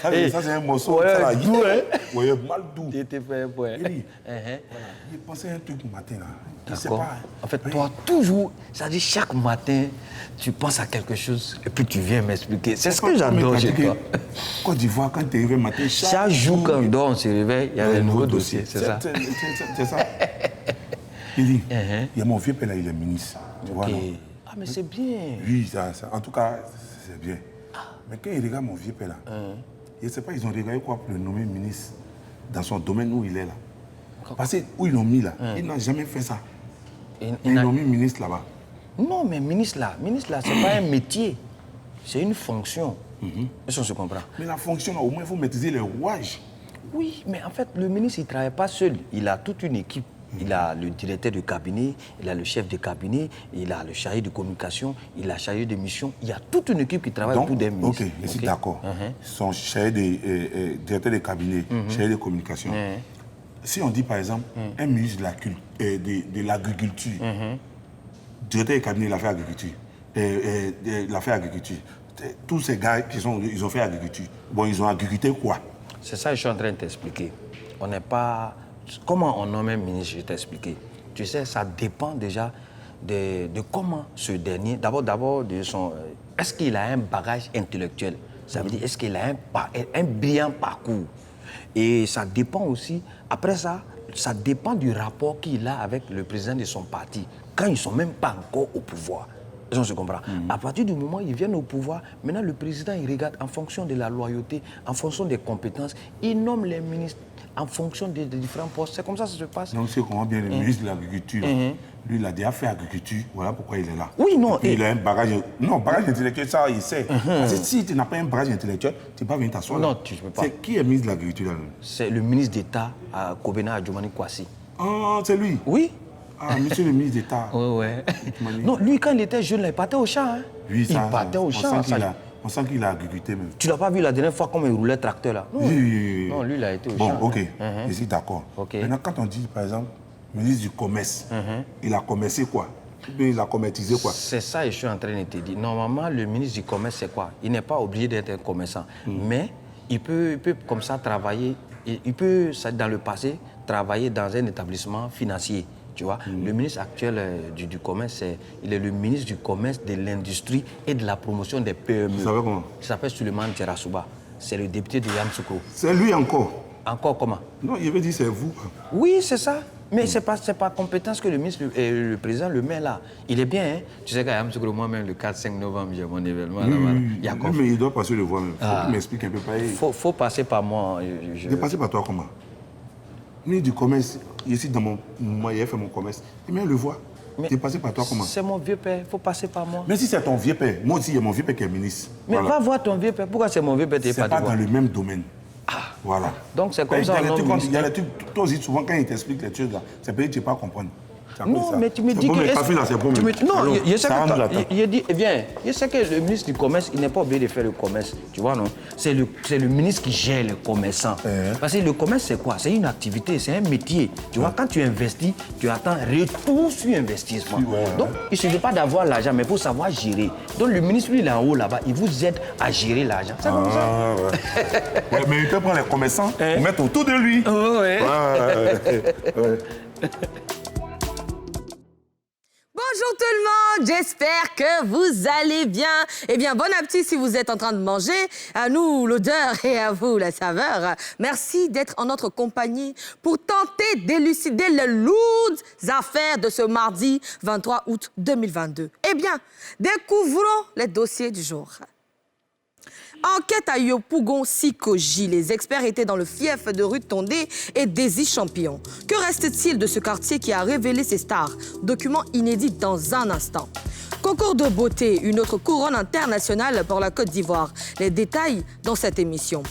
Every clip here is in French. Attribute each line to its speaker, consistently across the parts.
Speaker 1: C'est
Speaker 2: ça, c'est un morceau. Ça, doux, hein? Mal doux.
Speaker 1: T'étais fait, ouais.
Speaker 2: Il pensait un truc matin, là.
Speaker 1: D'accord. En fait, toi, toujours, ça dit chaque matin, tu penses à quelque chose et puis tu viens m'expliquer. C'est ce que j'adore chez toi.
Speaker 2: Côte d'Ivoire, quand tu es réveillé matin,
Speaker 1: chaque jour, quand on dort, on se réveille, il y a un nouveau dossier. C'est ça.
Speaker 2: C'est ça. Il dit, il y a mon vieux père là, il est ministre. Tu vois, non?
Speaker 1: Ah, mais c'est bien.
Speaker 2: Oui, ça, en tout cas, c'est bien. Mais quand il regarde mon vieux père là, je ne sais pas, ils ont regardé quoi pour le nommer ministre dans son domaine où il est là. Parce que où ils l'ont mis là, il n'a jamais fait ça. Ils l'ont mis ministre là-bas.
Speaker 1: Non, mais ministre là, c'est pas un métier. C'est une fonction. Est-ce qu'on se comprend?
Speaker 2: Mais la fonction, là, au moins, il faut maîtriser les rouages.
Speaker 1: Oui, mais en fait, le ministre, il ne travaille pas seul. Il a toute une équipe. Il a le directeur de cabinet, il a le chef de cabinet, il a le chargé de communication, il a le chargé de mission. Il y a toute une équipe qui travaille pour des ministres.
Speaker 2: Ok, je suis d'accord. Son chargé de directeur de cabinet, chargé de communication. Si on dit par exemple un ministre de l'agriculture, directeur de cabinet, il a fait agriculture, il a fait agriculture. Tous ces gars ils ont fait agriculture. Bon, ils ont agriculté quoi?
Speaker 1: C'est ça que je suis en train de t'expliquer. On n'est pas... Comment on nomme un ministre, je vais t'expliquer. Tu sais, ça dépend déjà de comment ce dernier... D'abord de son... Est-ce qu'il a un bagage intellectuel? Ça veut dire, est-ce qu'il a un brillant parcours? Et ça dépend aussi... Après ça, ça dépend du rapport qu'il a avec le président de son parti, quand ils ne sont même pas encore au pouvoir. On se comprend. À partir du moment où ils viennent au pouvoir, maintenant le président, il regarde en fonction de la loyauté, en fonction des compétences, il nomme les ministres en fonction des différents postes. C'est comme ça que ça se passe.
Speaker 2: Donc, c'est comment bien le ministre de l'Agriculture, lui, il a déjà fait agriculture, voilà pourquoi il est là.
Speaker 1: Oui, non.
Speaker 2: Il a un bagage... Non, bagage intellectuel, ça, il sait. Parce que si tu n'as pas un bagage intellectuel, tu ne peux pas venir t'asseoir là.
Speaker 1: Non, tu ne peux pas.
Speaker 2: C'est qui est ministre de l'Agriculture là?
Speaker 1: C'est le ministre d'État, Kobena Adjoumani Kwasi.
Speaker 2: Ah, c'est lui?
Speaker 1: Oui.
Speaker 2: Ah, monsieur le ministre d'État.
Speaker 1: Oui. Non, lui, quand il était jeune, là, il partait au champ. Hein.
Speaker 2: Oui, ça,
Speaker 1: il partait au champ.
Speaker 2: On sent qu'il a agriculté même.
Speaker 1: Tu ne l'as pas vu la dernière fois comme il roulait tracteur là? Non.
Speaker 2: Oui.
Speaker 1: Non, lui, il a été au champ.
Speaker 2: Bon, ok, je suis d'accord. Maintenant, quand on dit, par exemple, ministre du Commerce, il a commercé quoi? Il a commercisé quoi? C'est
Speaker 1: ça que je suis en train de te dire. Normalement, le ministre du Commerce, c'est quoi? Il n'est pas obligé d'être un commerçant. Mais il peut comme ça travailler, il peut, dans le passé, travailler dans un établissement financier. Tu vois, le ministre actuel du commerce, il est le ministre du commerce, de l'industrie et de la promotion des PME.
Speaker 2: Vous savez comment?
Speaker 1: Il s'appelle Suleiman Djerasouba. C'est le député de Yamoussoukro.
Speaker 2: C'est lui encore?
Speaker 1: Encore comment?
Speaker 2: Non, il veut dire c'est vous.
Speaker 1: Oui, c'est ça. Mais ce n'est pas compétence que le ministre et le président le met là. Il est bien, hein? Tu sais qu'à Yamoussoukro, moi-même, le 4-5 novembre, j'ai mon événement.
Speaker 2: Mais il doit passer le voir même. Il faut qu'il m'explique un peu pareil.
Speaker 1: Faut passer par moi.
Speaker 2: Il est passé par toi comment? Ministre du commerce, ici dans moi, il a fait mon commerce. Il m'a le voir. Tu es passé par toi comment?
Speaker 1: C'est mon vieux père, il faut passer par moi.
Speaker 2: Mais si c'est ton vieux père, moi aussi, il y a mon vieux père qui est ministre.
Speaker 1: Mais va voir ton vieux père. Pourquoi c'est mon vieux père?
Speaker 2: C'est pas dans le même domaine. Voilà.
Speaker 1: Donc c'est comme ça.
Speaker 2: Il y a des trucs, toi aussi, souvent, quand il t'explique les choses là, c'est peut-être que tu ne peux pas comprendre.
Speaker 1: Non, mais tu me dis que... Non, je sais que... Il dit, viens, je sais que le ministre du Commerce, il n'est pas obligé de faire le commerce, tu vois, non? C'est le ministre qui gère les commerçants. Parce que le commerce, c'est quoi? C'est une activité, c'est un métier. Tu vois, quand tu investis, tu attends retour sur investissement. Donc, il ne suffit pas d'avoir l'argent, mais il faut savoir gérer. Donc, le ministre, lui, il est en haut là-bas, il vous aide à gérer l'argent. C'est comme ça.
Speaker 2: Mais il peut prendre les commerçants, mettre autour de lui.
Speaker 3: Bonjour tout le monde, j'espère que vous allez bien. Eh bien, bon appétit si vous êtes en train de manger. À nous, l'odeur et à vous, la saveur. Merci d'être en notre compagnie pour tenter d'élucider les lourdes affaires de ce mardi 23 août 2022. Eh bien, découvrons les dossiers du jour. Enquête à Yopougon Sikoji. Les experts étaient dans le fief de Ruth Tondé et Daisy Champion. Que reste-t-il de ce quartier qui a révélé ses stars? Document inédit dans un instant. Concours de beauté, une autre couronne internationale pour la Côte d'Ivoire. Les détails dans cette émission.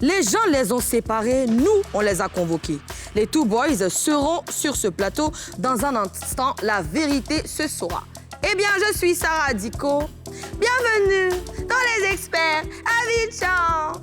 Speaker 3: Les gens les ont séparés, nous, on les a convoqués. Les Two Boys seront sur ce plateau dans un instant. La vérité ce soir. Eh bien, je suis Sarah Diko. Bienvenue dans Les Experts à Abidjan.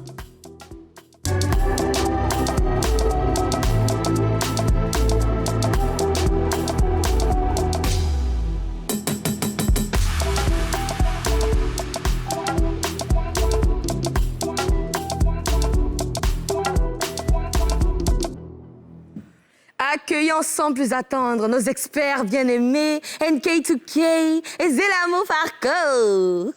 Speaker 3: accueillons sans plus attendre nos experts bien-aimés, NK2K et Zelamo Farco.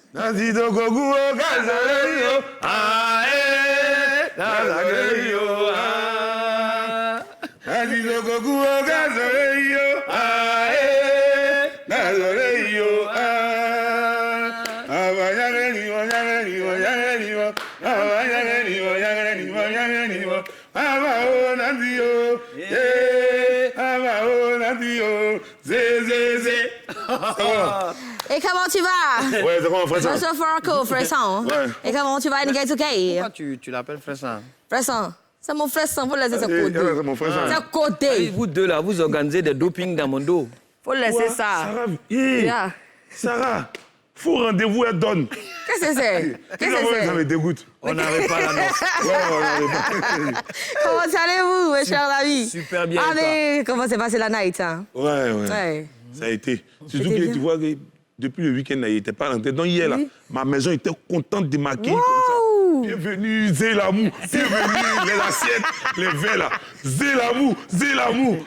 Speaker 3: Et comment tu vas?
Speaker 2: Ouais, c'est comment, Fresson?
Speaker 3: Monsieur Farco, Fresson.
Speaker 2: Ouais.
Speaker 3: Et comment tu vas, NK2K?
Speaker 1: Pourquoi tu l'appelles Fresson?
Speaker 3: Fresson, c'est mon Fresson, faut le laisser se
Speaker 2: C'est
Speaker 3: côté.
Speaker 2: mon frère.
Speaker 3: C'est côté.
Speaker 1: Vous deux là, vous organisez des dopings dans mon dos.
Speaker 3: Faut le laisser ça.
Speaker 2: Sarah, hey,
Speaker 3: Yeah.
Speaker 2: Sarah, faut rendez-vous, elle donne.
Speaker 3: Qu'est-ce que c'est? Qu'est-ce que
Speaker 2: Ça me
Speaker 3: c'est?
Speaker 2: dégoûte.
Speaker 1: On n'avait pas la noce.
Speaker 2: Ouais, on n'avait pas.
Speaker 3: Comment allez-vous, mes chers amis?
Speaker 1: Super bien,
Speaker 3: Ah,
Speaker 1: et toi?
Speaker 3: mais comment s'est passé la night, hein?
Speaker 2: Ouais.
Speaker 3: Ouais.
Speaker 2: Ça a été. Surtout
Speaker 3: C'était
Speaker 2: que
Speaker 3: bien.
Speaker 2: tu vois que depuis le week-end, il n'était pas rentré. Donc hier, là, ma maison était contente de m'accueillir
Speaker 3: Wow.
Speaker 2: comme ça. Bienvenue, Zélamou. Bienvenue, les assiettes, les verres, là. Zélamou.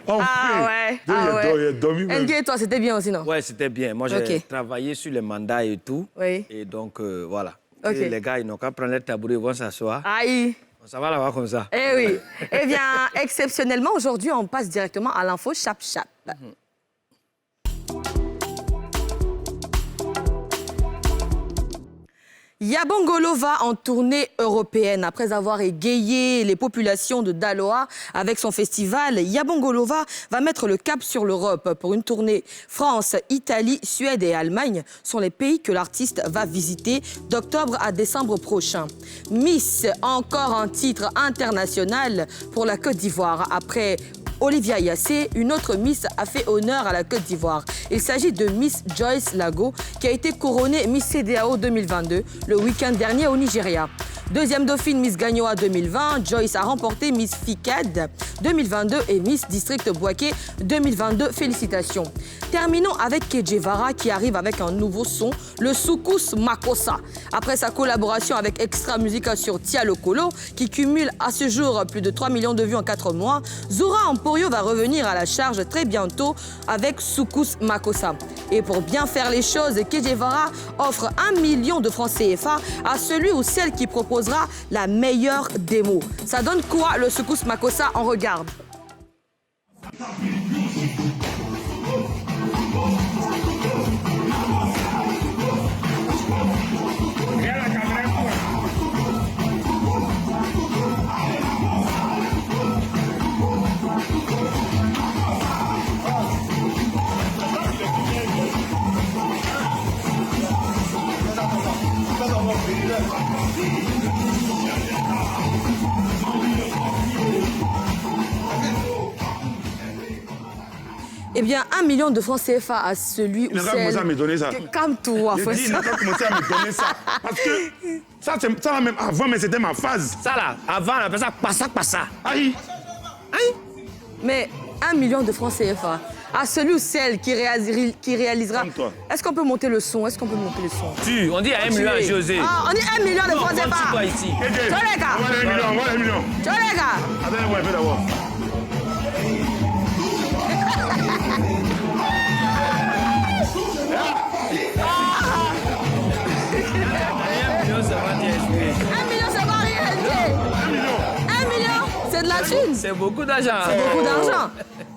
Speaker 2: Enfin.
Speaker 3: Ah ouais.
Speaker 2: Donc,
Speaker 3: Ah
Speaker 2: il a
Speaker 3: ouais.
Speaker 2: dormi même.
Speaker 3: NK, toi, c'était bien aussi, non?
Speaker 1: Ouais, c'était bien. Moi, j'ai
Speaker 3: Ok.
Speaker 1: travaillé sur les mandats et tout.
Speaker 3: Oui.
Speaker 1: Et donc, voilà.
Speaker 3: Ok.
Speaker 1: Et les gars, ils n'ont qu'à prendre leur tabouret, ils vont s'asseoir.
Speaker 3: Aïe.
Speaker 1: Ça va là-bas comme ça.
Speaker 3: Eh oui. Eh bien, exceptionnellement, aujourd'hui, on passe directement à l'info chap-chap. Yabongolo va en tournée européenne. Après avoir égayé les populations de Daloa avec son festival, Yabongolo va mettre le cap sur l'Europe pour une tournée France, Italie, Suède et Allemagne sont les pays que l'artiste va visiter d'octobre à décembre prochain. Miss, encore un titre international pour la Côte d'Ivoire. Après Olivia Yassé, une autre Miss a fait honneur à la Côte d'Ivoire. Il s'agit de Miss Joyce Lago, qui a été couronnée Miss CEDEAO 2022 le week-end dernier au Nigeria. Deuxième dauphine Miss Gagnoa 2020, Joyce a remporté Miss FICAD 2022 et Miss District Bouaké 2022. Félicitations. Terminons avec Kejevara qui arrive avec un nouveau son, le Soukous Makossa. Après sa collaboration avec Extra Musica sur Tia Lokolo, qui cumule à ce jour plus de 3 millions de vues en 4 mois, Zora Emporio va revenir à la charge très bientôt avec Soukous Makossa. Et pour bien faire les choses, Kejevara offre 1 million de francs CFA à celui ou celle qui proposera la meilleure démo. Ça donne quoi le Soukous Makossa? On regarde. Eh bien, 1 million de francs CFA à celui ou
Speaker 2: Il n'a pas
Speaker 3: celle...
Speaker 2: commencé à me donner ça.
Speaker 3: Calme-toi,
Speaker 2: J'ai dit, il n'a pas commencé à me donner ça. Parce que ça là même avant, mais c'était ma phase.
Speaker 1: Ça là, avant, on appelle ça passa.
Speaker 2: Aïe.
Speaker 3: Mais 1 million de francs CFA à celui ou celle qui réalisera...
Speaker 2: Comme toi.
Speaker 3: Est-ce qu'on peut monter le son? Est-ce qu'on peut monter le son?
Speaker 1: On dit à 1 million à José.
Speaker 3: Ah, on dit 1 million de francs
Speaker 1: Toi
Speaker 3: CFA.
Speaker 1: ici.
Speaker 3: Ciao les gars.
Speaker 2: Voilà 1 million.
Speaker 3: Ciao les gars.
Speaker 2: Attendez-moi un peu d'abord.
Speaker 1: Ça va t'expliquer.
Speaker 3: 1 million, c'est pas rien. 1 million, c'est de la thune.
Speaker 1: C'est beaucoup d'argent.
Speaker 3: C'est beaucoup d'argent.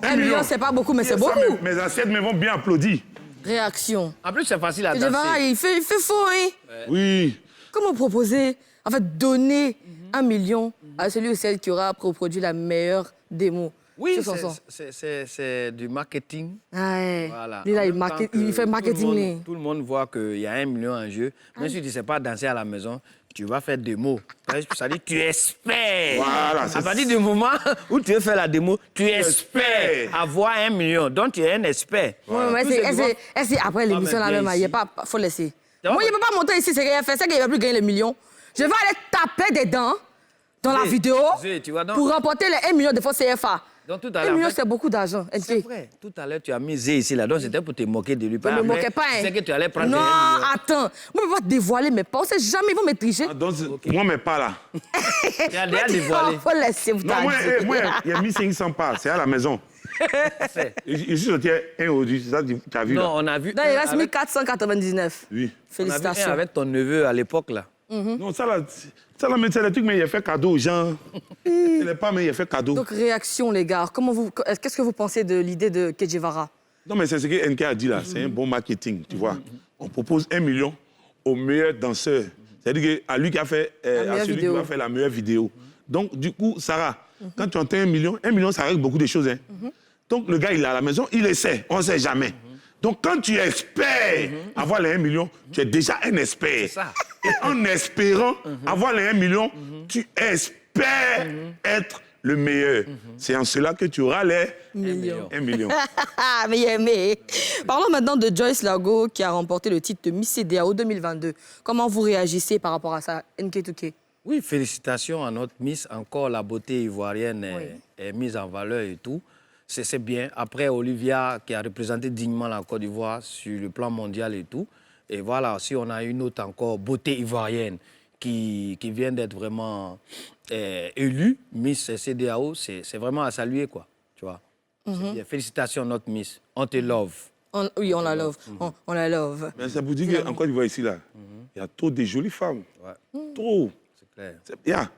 Speaker 2: 1
Speaker 3: 1 million,
Speaker 2: million.
Speaker 3: c'est pas beaucoup, mais c'est
Speaker 2: Ça,
Speaker 3: beaucoup.
Speaker 2: Mes assiettes me vont bien applaudir.
Speaker 3: Réaction.
Speaker 1: En plus, c'est facile à
Speaker 3: Je vois,
Speaker 1: danser.
Speaker 3: il fait faux, hein.
Speaker 2: Oui.
Speaker 3: Comment proposer, en fait, donner 1 million à celui ou celle qui aura produit la meilleure démo?
Speaker 1: Oui,
Speaker 3: sur son son.
Speaker 1: c'est du marketing.
Speaker 3: Ouais.
Speaker 1: Voilà.
Speaker 3: Lui, là,
Speaker 1: En
Speaker 3: il,
Speaker 1: même temps que
Speaker 3: il fait marketing. lui.
Speaker 1: Tout le monde voit qu'il y a 1 million en jeu. Même si tu ne sais pas danser à la maison, tu vas faire des mots. Ça dit tu espères.
Speaker 2: Voilà, c'est
Speaker 1: À partir du moment où tu veux faire la démo, tu espères avoir 1 million. Donc tu es un expert.
Speaker 3: Ouais, mais
Speaker 1: Tout ce qui va-
Speaker 3: est-ce après l'émission
Speaker 1: mais
Speaker 3: là même,
Speaker 1: viens
Speaker 3: il y a
Speaker 1: ici.
Speaker 3: pas, faut laisser.
Speaker 1: Ça va,
Speaker 3: Moi, il ne peut pas monter ici, c'est rien fait, c'est qu'il ne va plus gagner les millions. Je vais aller taper des dents dans la
Speaker 1: Zé,
Speaker 3: vidéo
Speaker 1: Zé, tu vois donc-
Speaker 3: pour remporter les 1 million de francs CFA.
Speaker 1: Donc tout à
Speaker 3: 1
Speaker 1: l'heure,
Speaker 3: million,
Speaker 1: en fait,
Speaker 3: c'est beaucoup d'argent.
Speaker 1: c'est vrai. Tout à l'heure, tu as mis Zé ici, là. Donc c'était pour te moquer de lui.
Speaker 3: Je ne me
Speaker 1: Après,
Speaker 3: moquais pas.
Speaker 1: Tu
Speaker 3: Hein.
Speaker 1: sais que tu allais prendre
Speaker 3: Non,
Speaker 1: 1 million.
Speaker 3: attends. Moi, je ne peux pas dévoiler mes pas. On ne sait jamais, ils vont me tricher.
Speaker 2: Donc, moi, mais pas là.
Speaker 1: Tu as déjà dévoilé.
Speaker 3: Faut laisser vous
Speaker 2: Non, moi, il y a 1500 parts, c'est à la maison. Je suis sorti un aujourd'hui, c'est ça que tu as vu là?
Speaker 1: Non, on a vu.
Speaker 3: Non, il reste 1499.
Speaker 2: Oui.
Speaker 3: Félicitations.
Speaker 1: On a vu un avec ton neveu à l'époque, là.
Speaker 2: Non, ça là, c'est le truc, mais il a fait cadeau aux gens. Il n'est pas, mais il a fait cadeau.
Speaker 3: Donc, réaction, les gars. Qu'est-ce que vous pensez de l'idée de Che Guevara?
Speaker 2: Non, mais c'est ce que NK a dit là. C'est un bon marketing, tu vois. On propose 1 million au meilleur danseur. C'est-à-dire à lui qui a fait, à celui qui va faire la meilleure vidéo. Donc, du coup, Sarah, quand tu entends 1 million, ça règle beaucoup de choses. Hein. Donc, le gars, il est à la maison, il essaie. On ne sait jamais. Donc, quand tu espères avoir les 1 million, tu es déjà un expert.
Speaker 1: Ça.
Speaker 2: Et en espérant avoir les 1 million, tu espères être le meilleur. C'est en cela que tu auras les 1 million.
Speaker 3: mais. Parlons maintenant de Joyce Lago qui a remporté le titre de Miss CEDEAO 2022. Comment vous réagissez par rapport à ça, NK2K?
Speaker 1: Oui, félicitations à notre Miss. Encore, la beauté ivoirienne est mise en valeur et tout. C'est bien. Après, Olivia, qui a représenté dignement la Côte d'Ivoire sur le plan mondial et tout. Et voilà, si on a une autre encore, beauté ivoirienne, qui vient d'être vraiment élue, Miss CEDEAO, c'est vraiment à saluer, quoi. Tu vois. Bien. Félicitations à notre Miss. On te love.
Speaker 3: Oui, on la love. On la love.
Speaker 2: Mais ça vous dit qu'en Côte d'Ivoire, ici, là, il y a trop de jolies femmes.
Speaker 1: Ouais.
Speaker 2: Trop.
Speaker 1: C'est clair.
Speaker 2: Il y a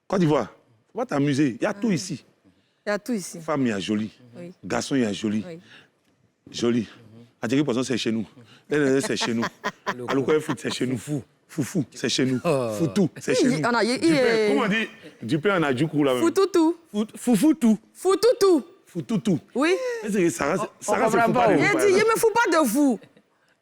Speaker 2: Côte d'Ivoire. Faut pas t'amuser. Il y a tout ici.
Speaker 3: Il y a tout ici.
Speaker 2: Femme, il y a joli.
Speaker 3: Oui.
Speaker 2: Garçon, il y a joli.
Speaker 3: Oui.
Speaker 2: Joli. Adjeki Poisson, c'est chez nous. C'est chez nous. Aloukoye Foot, c'est chez nous. Foufou, c'est chez nous. Foutou, c'est chez nous.
Speaker 3: Comment
Speaker 2: on dit Dupé en Adjoukou là même.
Speaker 3: Foutoutou.
Speaker 2: Foufoutou.
Speaker 3: Foutoutou.
Speaker 2: Foutoutou.
Speaker 3: Oui.
Speaker 2: Sarah, c'est
Speaker 1: comprend pas.
Speaker 2: pas.
Speaker 3: Il a dit, je ne me fous pas de vous.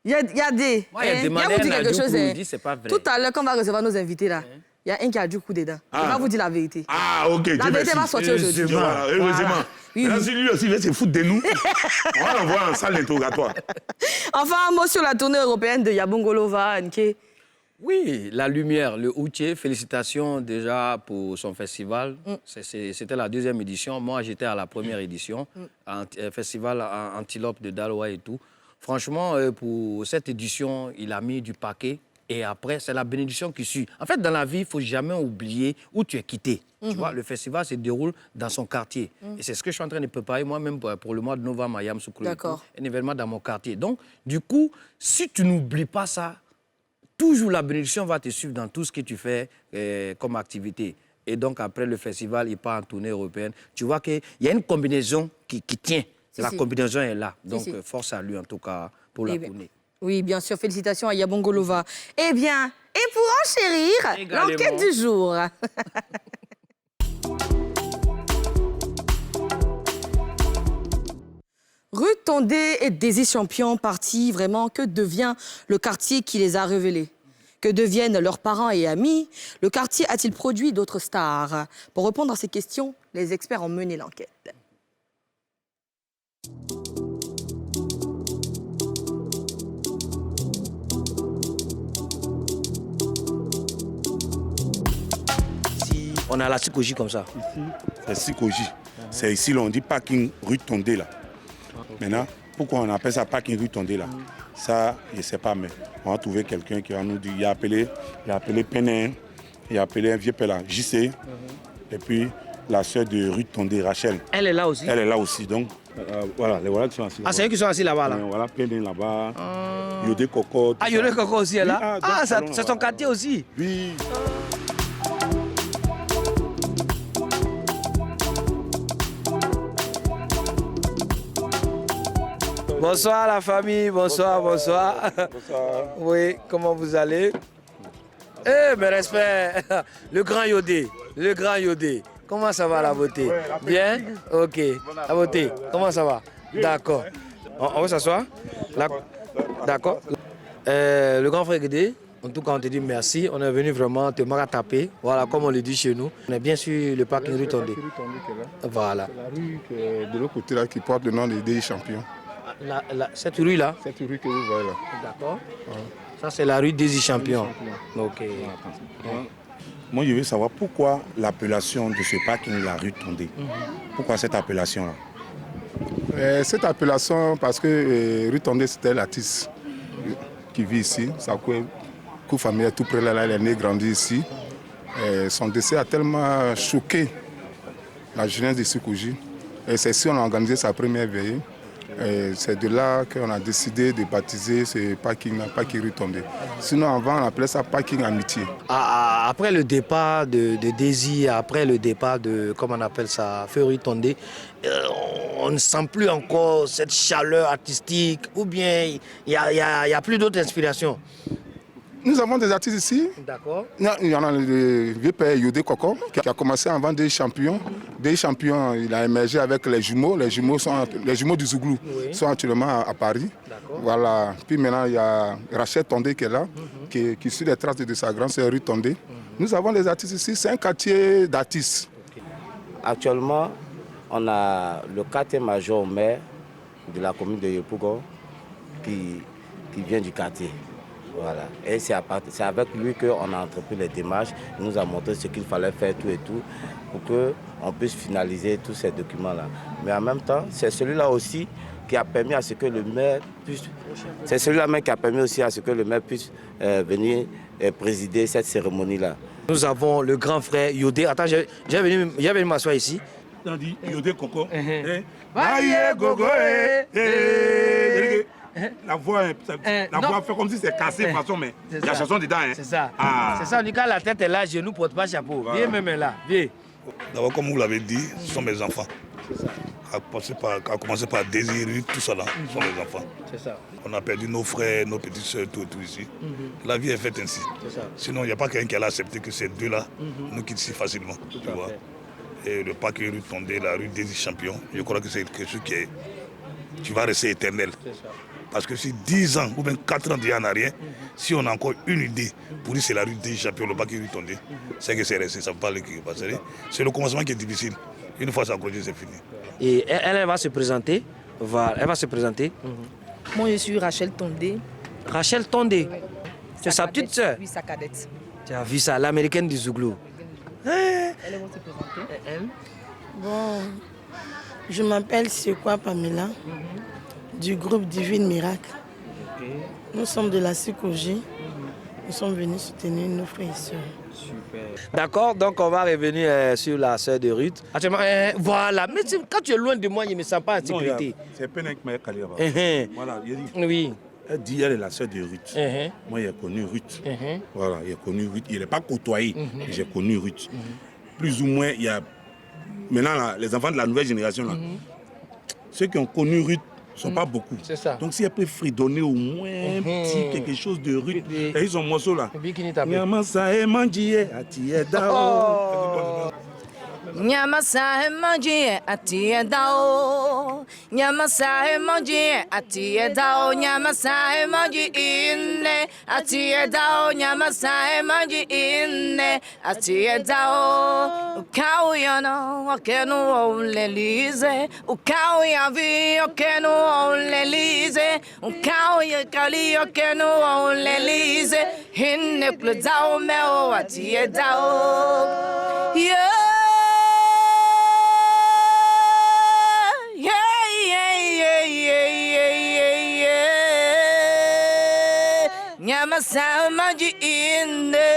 Speaker 3: Il y a des...
Speaker 1: Moi, il y a demandé
Speaker 3: vous dire
Speaker 1: un
Speaker 3: quelque chose.
Speaker 1: Adjoukou, dit, c'est pas vrai.
Speaker 3: Tout à l'heure, quand on va recevoir nos invités là, il y a un qui a du coup dedans. Il va vous dire la vérité.
Speaker 2: Ah, ok.
Speaker 3: La vérité va sortir aujourd'hui.
Speaker 2: Voilà, heureusement.
Speaker 3: Oui,
Speaker 2: Là,
Speaker 3: oui.
Speaker 2: si lui aussi veut se foutre de nous, on va l'envoyer en salle d'interrogatoire.
Speaker 3: Enfin, un mot sur la tournée européenne de Yabongolova, NK.
Speaker 1: Oui, La Lumière, le Outier, félicitations déjà pour son festival. C'était la 2e édition. Moi, j'étais à la 1re édition, festival Antilope de Daloa et tout. Franchement, pour cette édition, il a mis du paquet. Et après, c'est la bénédiction qui suit. En fait, dans la vie, il ne faut jamais oublier où tu es quitté. Tu vois, le festival se déroule dans son quartier. Et c'est ce que je suis en train de préparer moi-même pour le mois de novembre à Yamoussoukro.
Speaker 3: D'accord.
Speaker 1: Un événement dans mon quartier. Donc, du coup, si tu n'oublies pas ça, toujours la bénédiction va te suivre dans tout ce que tu fais comme activité. Et donc, après le festival, il part en tournée européenne. Tu vois qu'il y a une combinaison qui tient. La combinaison est là. Donc, force à lui, en tout cas, pour la tournée.
Speaker 3: Oui, bien sûr. Félicitations à Yabongolova. Eh bien, et pour enchérir, l'enquête du jour. Ruth Tondé et Daisy Champion partis, vraiment, que devient le quartier qui les a révélés? Que deviennent leurs parents et amis? Le quartier a-t-il produit d'autres stars? Pour répondre à ces questions, les experts ont mené l'enquête.
Speaker 1: Si on a la psychologie comme ça.
Speaker 2: Ici, c'est Sikoji. C'est ici, là, on dit parking rue Tondé, là. Maintenant, pourquoi on appelle ça parking rue Tondé, là? Ça, je ne sais pas, mais on va trouver quelqu'un qui va nous dire, il a appelé Pénin, il a appelé un vieux père là, JC, et puis la sœur de rue Tondé, Rachel.
Speaker 1: Elle est là aussi?
Speaker 2: Elle est là aussi, donc voilà, les voilà qui sont assis.
Speaker 1: Ah, c'est eux qui sont assis là-bas, là?
Speaker 2: Voilà, Pénin là-bas, Yodé Coco.
Speaker 1: Ah, Yodé Coco aussi est là?
Speaker 2: Oui,
Speaker 1: Ah, c'est son quartier aussi?
Speaker 2: Oui.
Speaker 4: Bonsoir la famille, bonsoir.
Speaker 2: Bonsoir.
Speaker 4: Oui, comment vous allez? Eh, mes respects, le grand Yodé. Comment ça va la beauté? Bien? Ok. La beauté, comment ça va? D'accord. On va s'asseoir? D'accord. Le grand frère Guédé, en tout cas, on te dit merci. On est venu vraiment te marataper. Voilà, comme on le dit chez nous. On est bien sûr le parking rue Tondé. Voilà.
Speaker 5: La rue de l'autre côté là qui porte le nom de Daisy Champion.
Speaker 4: Cette rue-là?
Speaker 5: Cette rue que vous voyez là.
Speaker 4: D'accord. Ça, c'est la rue Daisy Champion. Ok.
Speaker 2: Moi, je veux savoir pourquoi l'appellation de ce parking, la rue Tondé. Pourquoi cette appellation-là?
Speaker 5: Cette appellation, parce que rue Tondé, c'était l'artiste qui vit ici. Sa famille est tout près là, elle est née, grandi ici. Son décès a tellement choqué la jeunesse de Sikoji Et c'est ici qu'on a organisé sa première veillée. Et c'est de là qu'on a décidé de baptiser ce parking-là, parking rue Tondé. Sinon, avant, on appelait ça parking amitié.
Speaker 4: Après le départ de Daisy, après le départ de, comment on appelle ça, Feu rue Tondé, on ne sent plus encore cette chaleur artistique ou bien il n'y a plus d'autres inspirations.
Speaker 5: Nous avons des artistes ici.
Speaker 4: D'accord.
Speaker 5: Il y en a le vieux père Yodé Koko qui a commencé à vendre des champions. Des champions, il a émergé avec les jumeaux. Les jumeaux du Zouglou sont actuellement à Paris. Voilà. Puis maintenant, il y a Rachel Tondé qui est là, qui suit les traces de sa grande sœur rue Tondé. Nous avons des artistes ici. C'est un quartier d'artistes.
Speaker 6: Actuellement, on a le quartier major maire de la commune de Yopougon qui vient du quartier. Voilà. Et c'est avec lui qu'on a entrepris les démarches. Il nous a montré ce qu'il fallait faire, tout et tout, pour qu'on puisse finaliser tous ces documents-là. Mais en même temps, c'est celui-là aussi qui a permis à ce que le maire puisse... C'est celui-là même qui a permis aussi à ce que le maire puisse venir présider cette cérémonie-là.
Speaker 4: Nous avons le grand frère Yodé. Attends, j'ai venu m'asseoir ici.
Speaker 2: On dit Yodé Koko. La voix fait comme si c'est cassé de façon, mais il y a chanson dedans. Hein.
Speaker 4: C'est ça. C'est ça, on dit quand la tête est là, genou, porte pas chapeau. Viens même là, viens.
Speaker 7: D'abord, comme vous l'avez dit, ce sont mes enfants.
Speaker 4: C'est ça.
Speaker 7: À commencer par Désir, tout ça là, ce sont mes enfants.
Speaker 4: C'est ça.
Speaker 7: On a perdu nos frères, nos petites soeurs, tout ici. La vie est faite ainsi.
Speaker 4: C'est ça.
Speaker 7: Sinon, il n'y a pas quelqu'un qui allait accepter que ces deux-là nous quittent si facilement. Tu vois. Et le parc rue Tondé, la rue Désir Champion, je crois que c'est quelque chose qui va rester éternel.
Speaker 4: C'est ça.
Speaker 7: Parce que si 10 ans ou même 4 ans déjà en arrière, si on a encore une idée pour dire c'est la rue des champions, le parc rue Tondé, c'est que c'est resté, ça ne peut pas aller quelque part. C'est le commencement qui est difficile. Une fois ça accroché, c'est fini.
Speaker 4: Et elle va se présenter. Elle va se présenter.
Speaker 8: Moi, je suis Rachel Tondé.
Speaker 4: Rachel Tondé. C'est sa petite sœur.
Speaker 8: Oui, sa cadette.
Speaker 4: Tu as vu ça, l'américaine du Zouglou.
Speaker 8: Elle va se présenter.
Speaker 4: Elle?
Speaker 9: Bon, je m'appelle Sekwa Pamela, du groupe Divine Miracle. Nous sommes de la psychologie. Nous sommes venus soutenir nos frères et sœurs.
Speaker 4: Super. D'accord, donc on va revenir sur la sœur de Ruth. Actuellement, voilà, mais quand tu es loin de moi, je ne me sens pas en sécurité.
Speaker 2: C'est Penek Kalira. Voilà, il dit.
Speaker 4: Oui.
Speaker 2: Elle dit elle est la sœur de Ruth. Moi, j'ai connu Ruth. Voilà, j'ai connu Ruth. Il n'est pas côtoyé, mais j'ai connu Ruth. Plus ou moins, il y a. Maintenant, là, les enfants de la nouvelle génération, là, ceux qui ont connu Ruth ne sont pas beaucoup.
Speaker 4: C'est ça.
Speaker 2: Donc, si elle peut fredonner au moins un petit quelque chose de Ruth, et ils ont morceau là. Nyamasa e manjie atiye dao.
Speaker 8: Nyamasa emanji atie dao. Nyamasa emanji atie dao. Nyamasa emanji inne atie dao. Nyamasa emanji inne atie dao. Ukau yana wakenu olelize. Ukau yavi wakenu olelize. Ukau yakali wakenu olelize. Hinne plezao meo atie dao. Yeah. Nyamasa maji inde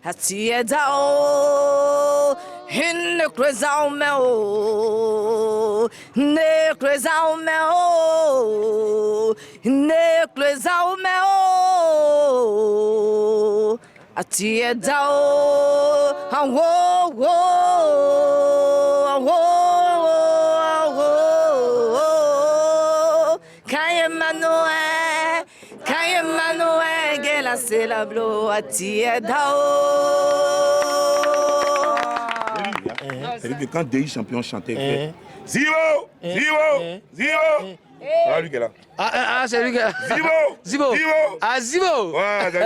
Speaker 8: atie dao hinne krezao meo ne krezao meo ne krezao meo atie dao awo wo awo kaya manoe c'est la blo atie dao.
Speaker 2: C'est-à-dire que quand Dei champion chantait, Zero, Zero, Zero. Voilà lui qui est là.
Speaker 4: Ah, c'est lui qui est là.
Speaker 2: Zibo,
Speaker 4: Zibo. Ah, Zibo.
Speaker 2: Ouais, c'est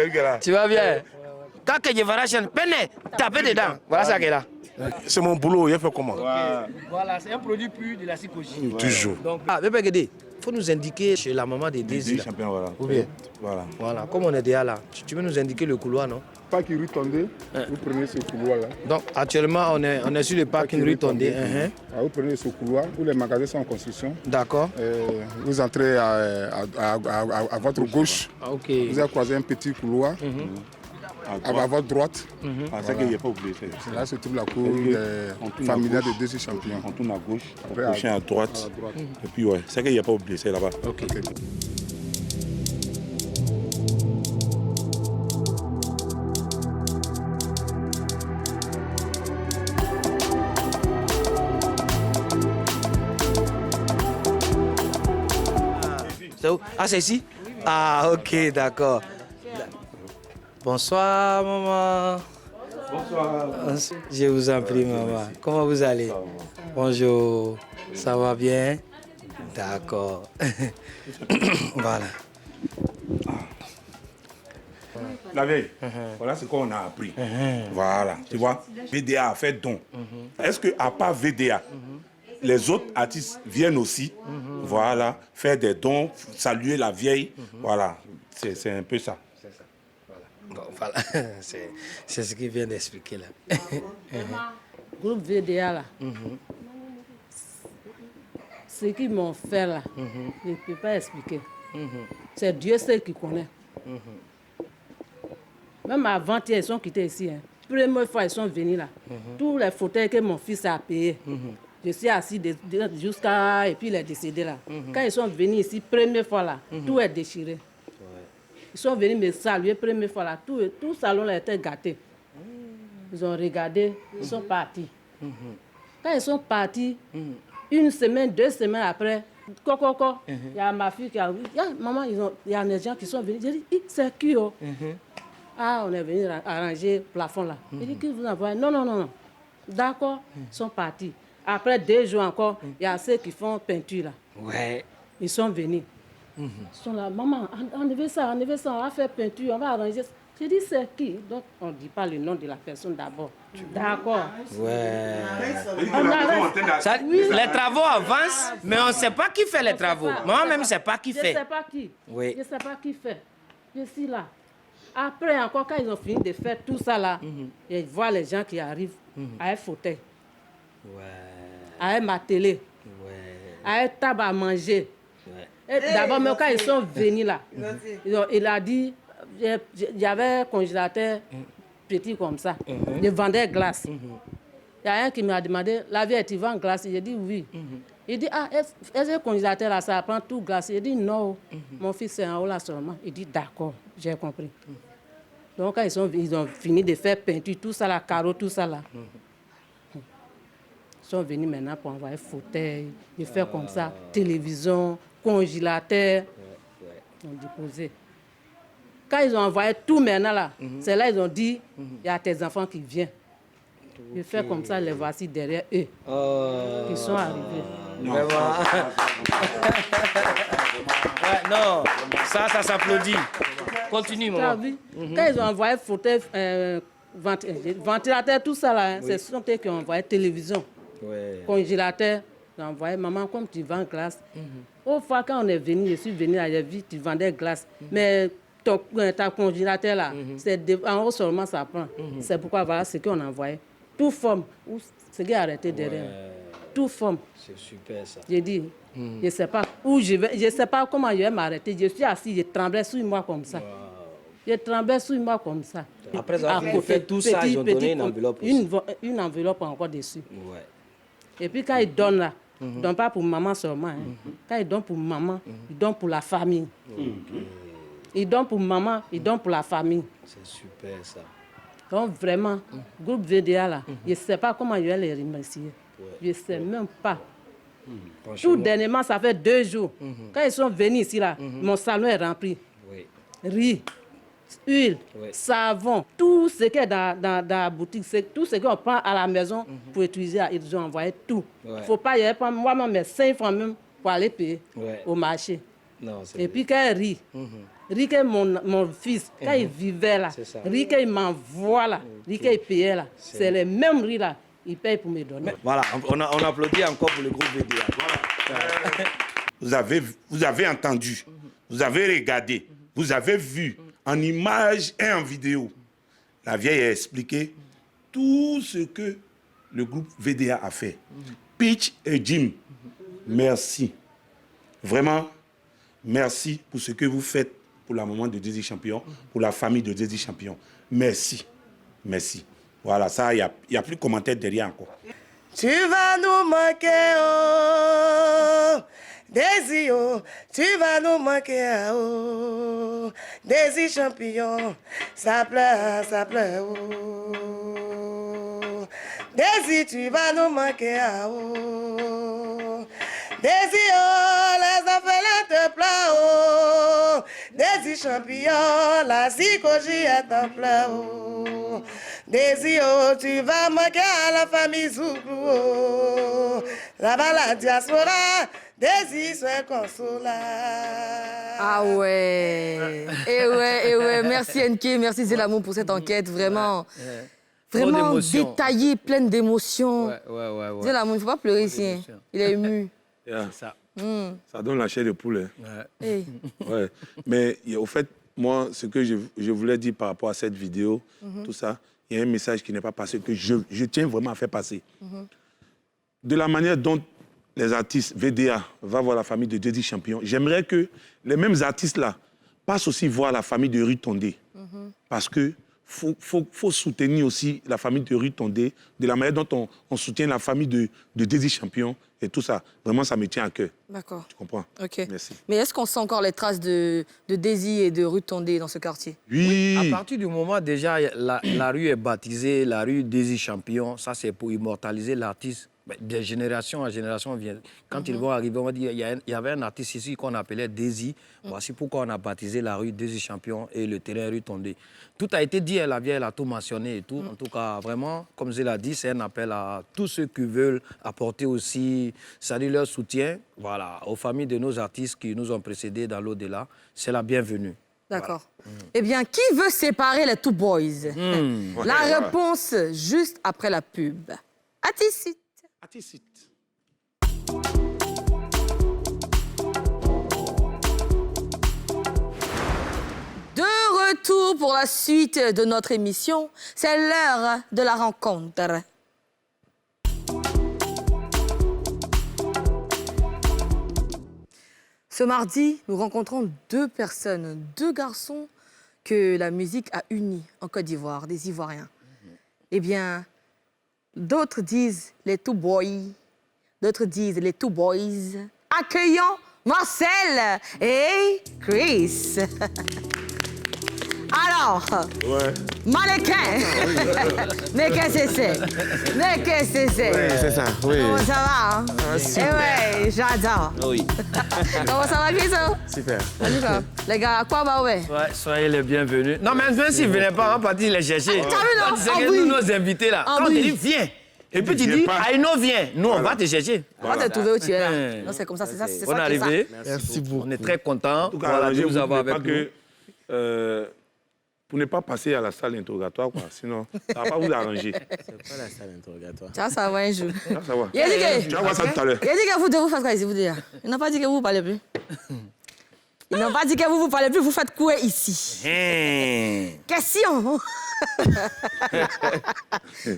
Speaker 2: lui qui est là.
Speaker 4: Tu vas bien. Quand que je vais racheter, penne, tapez dedans. Voilà ça qui est là.
Speaker 2: C'est mon boulot, il fait comment?
Speaker 4: Voilà, c'est un produit pur de la psychologie.
Speaker 2: Toujours.
Speaker 4: Donc, il faut nous indiquer chez la maman des Désir.
Speaker 2: Champion, voilà.
Speaker 4: Ou bien?
Speaker 2: Voilà.
Speaker 4: Comme on est déjà là, tu veux nous indiquer le couloir, non?
Speaker 5: Parking rue Tondé, vous prenez ce couloir-là.
Speaker 4: Donc, actuellement, on est sur le parking rue Tondé.
Speaker 5: Vous prenez ce couloir où les magasins sont en construction.
Speaker 4: D'accord.
Speaker 5: Vous entrez à votre gauche.
Speaker 4: Ok.
Speaker 5: Vous allez croiser un petit couloir. à votre droite.
Speaker 2: C'est qu'il n'y a pas oublié.
Speaker 5: Là se trouve la cour familiale des deuxième champions.
Speaker 2: On tourne à gauche, on prochain à droite. Et puis ouais, c'est qu'il n'y a pas oublié, c'est là-bas.
Speaker 5: Ok.
Speaker 4: C'est où? Ah, c'est ici? Ah, ok, d'accord. Bonsoir, maman.
Speaker 2: Bonsoir.
Speaker 4: Je vous en prie, maman. Comment vous allez? Bonjour. Ça va bien? D'accord. Voilà.
Speaker 2: La veille, voilà ce qu'on a appris. Voilà, tu vois, VDA a fait don. Est-ce qu'à part VDA, les autres artistes viennent aussi, voilà, faire des dons, saluer la vieille, voilà, c'est un peu ça.
Speaker 4: Bon, voilà, c'est ce qu'il vient d'expliquer là.
Speaker 10: Groupe VDA là, ce qu'ils m'ont fait là, je ne peux pas expliquer. C'est Dieu seul qui connaît. Même avant ils sont quittés ici. Première fois ils sont venus là. Tous les fauteuils que mon fils a payés. Je suis assis jusqu'à... Et puis il est décédé là. Quand ils sont venus ici, première fois là, tout est déchiré. Ils sont venus me saluer première fois là. Tout le salon là était gâté. Ils ont regardé, ils sont partis. Quand ils sont partis, une semaine, 2 semaines après, il y a ma fille qui a dit, maman, il y a des gens qui sont venus. J'ai dit, c'est qui? Ah, on est venu arranger le plafond là. Il dit, qui vous envoie? Non, non, non, non. D'accord, ils sont partis. Après 2 jours encore, il y a ceux qui font peinture là.
Speaker 4: Ouais.
Speaker 10: Ils sont venus. Ils sont là, maman, enlevez ça, on va faire peinture, on va arranger ça. J'ai dit, c'est qui? Donc, on ne dit pas le nom de la personne d'abord. D'accord.
Speaker 4: Ouais. Les travaux avancent, mais on ne sait pas qui fait les travaux. Moi-même, je ne sais pas qui fait.
Speaker 10: Je ne sais pas qui.
Speaker 4: Oui.
Speaker 10: Je ne sais pas qui fait. Je suis là. Après, encore, quand ils ont fini de faire tout ça là, ils voient les gens qui arrivent à un fauteuil, à ma télé, à un table à manger. D'abord, même quand ils sont venus là, il a dit, il y avait un congélateur petit comme ça. Je vendais glace. Il y a un qui m'a demandé, la vieille, tu vends glace? J'ai dit oui. Il dit, ah, est-ce que le congélateur là, ça prend tout glace? J'ai dit non, mon fils c'est en haut là seulement. Il dit d'accord, j'ai compris. Donc quand ils ont fini de faire peinture, tout ça là, carreau, tout ça là. Ils sont venus maintenant pour envoyer fauteuil, de faire comme ça, télévision, congélateur. Ils ont déposé. Quand ils ont envoyé tout maintenant là, c'est là ils ont dit, il y a tes enfants qui viennent. Je fais comme ça, les voici derrière eux. Ils sont arrivés.
Speaker 4: Vraiment. Non, ça s'applaudit. Continue, maman.
Speaker 10: Quand ils ont envoyé fauteuil, ventilateur, tout ça là, ce sont eux qui ont envoyé télévision, congélateur. Ils ont envoyé, maman, comme tu vends glace. Au fois quand on est venu, je suis venu là, j'ai vu, tu vendais glace. Mais ta congélateur là, c'est en haut seulement ça prend. C'est pourquoi voilà ce qu'on a envoyé. Tout forme, ce qui est arrêté derrière. Tout forme.
Speaker 4: C'est super ça.
Speaker 10: J'ai dit, je ne sais pas où je vais, je ne sais pas comment je vais m'arrêter. Je suis assis, je tremblais sous moi comme ça. Je tremblais sous moi comme ça.
Speaker 4: Après avoir fait tout ça, ils ont donné une enveloppe aussi.
Speaker 10: Une enveloppe encore dessus. Et puis quand ils donnent là, ils ne donnent pas pour maman seulement. Quand ils donnent pour maman, ils donnent pour la famille. Ils donnent pour maman, ils donnent pour la famille.
Speaker 4: C'est super ça.
Speaker 10: Donc vraiment, groupe VDA là, je ne sais pas comment je vais les remercier. Je ne sais même pas. Tout dernièrement, ça fait 2 jours. Quand ils sont venus ici là, mon salon est rempli. Riz, huile, savon, tout ce qui est dans la boutique, tout ce qu'on prend à la maison pour utiliser, ils ont envoyé tout. Il ne faut pas y aller prendre moi-même mes 5 francs même pour aller payer au marché.
Speaker 4: Non,
Speaker 10: et puis quand il riz que mon fils, quand il vivait là, riz qu'il m'envoie là, riz qu'il payait là, c'est le même riz là, il paye pour me donner.
Speaker 4: Voilà, on applaudit encore pour le groupe VDA.
Speaker 2: Voilà. Vous avez entendu, vous avez regardé, vous avez vu en image et en vidéo. La vieille a expliqué tout ce que le groupe VDA a fait. Pitch et Jim, merci. Vraiment, merci pour ce que vous faites pour la maman de Désir Champion, pour la famille de Désir Champion. merci. Merci. Voilà, ça, il n'y a plus de commentaires derrière encore.
Speaker 9: Tu vas nous manquer, oh, Daisy, oh, tu vas nous manquer, oh, Daisy champion, ça pleure, oh. Daisy, tu vas nous manquer, oh, Daisy, oh, les affaires te pleurent, oh, Daisy champion, la psychologie est en pleurs, oh. Daisy, oh, tu vas manquer à la famille Zouglou, oh. Là-bas, la diaspora, Daisy, sois consolable.
Speaker 3: Ah ouais. Et ouais. Merci NK, merci Zélamou pour cette enquête. Vraiment, vraiment détaillée, pleine d'émotions.
Speaker 4: Ouais.
Speaker 3: Zélamou, il ne faut pas pleurer ici. Hein. Il est ému.
Speaker 2: Yeah. Ça donne la chair de poulet.
Speaker 3: Hey.
Speaker 2: Ouais. Mais au fait, moi, ce que je voulais dire par rapport à cette vidéo, tout ça, il y a un message qui n'est pas passé, que je tiens vraiment à faire passer. De la manière dont les artistes, VDA, va voir la famille de Daisy Champion, j'aimerais que les mêmes artistes-là passent aussi voir la famille de Rue Tondé. Parce que faut soutenir aussi la famille de Rue Tondé, de la manière dont on soutient la famille de Daisy Champion et tout ça. Vraiment, ça me tient à cœur.
Speaker 3: D'accord.
Speaker 2: Tu comprends?
Speaker 3: OK.
Speaker 2: Merci.
Speaker 3: Mais est-ce qu'on sent encore les traces de Daisy et de Rue Tondé dans ce quartier?
Speaker 2: Oui.
Speaker 1: À partir du moment, déjà, la rue est baptisée, la rue Daisy Champion, ça c'est pour immortaliser l'artiste. De génération en génération, quand ils vont arriver, on va dire, il y avait un artiste ici qu'on appelait Daisy. Voici pourquoi on a baptisé la rue Daisy Champion et le terrain rue Tondé. Tout a été dit, la vieille a tout mentionné et tout. En tout cas, vraiment, comme je l'ai dit, c'est un appel à tous ceux qui veulent apporter aussi, c'est-à-dire leur soutien, voilà, aux familles de nos artistes qui nous ont précédés dans l'au-delà. C'est la bienvenue.
Speaker 3: D'accord. Eh bien, qui veut séparer les two boys? La réponse juste après la pub. Atticite. De retour pour la suite de notre émission, c'est l'heure de la rencontre. Ce mardi, nous rencontrons deux personnes, deux garçons que la musique a unis en Côte d'Ivoire, des Ivoiriens. Eh bien, d'autres disent les two boys, d'autres disent les two boys. Accueillons Marcel et Chris. Alors, mannequin. Mais qu'est-ce que c'est? Mais qu'est-ce que c'est?
Speaker 11: Oui, c'est ça, oui.
Speaker 3: Comment ça va? Hein?
Speaker 11: Super.
Speaker 3: Eh ouais, j'adore.
Speaker 11: Oui.
Speaker 3: Comment ça va, Chris?
Speaker 11: Super.
Speaker 3: Les gars, à quoi va ouais?
Speaker 1: Ouais, soyez les bienvenus. Non, mais même s'ils ne venaient pas, on va partir les chercher.
Speaker 3: T'as vu, non?
Speaker 1: C'est que nous, nos invités là. Quand on te dit viens, et puis tu dis, Aïno, viens. Nous, on va te chercher.
Speaker 3: On va te trouver où tu es là. Non, c'est comme ça, c'est ça.
Speaker 1: On est arrivé.
Speaker 11: Merci beaucoup.
Speaker 1: On est très contents.
Speaker 2: En tout cas,
Speaker 1: de vous avoir avec nous.
Speaker 2: Pour ne pas passer à la salle d'interrogatoire, quoi. Sinon, ça ne va pas vous arranger.
Speaker 11: C'est pas la salle d'interrogatoire.
Speaker 3: Ça va un jour.
Speaker 2: Ça va.
Speaker 3: Il a dit que...
Speaker 2: Tu vas voir ça tout à l'heure.
Speaker 3: Il a dit que vous devez vous faire quoi ici, vous dire. Ils n'ont pas dit que vous parlez plus. Ils n'ont pas dit que vous parlez plus, vous faites quoi ici? Question.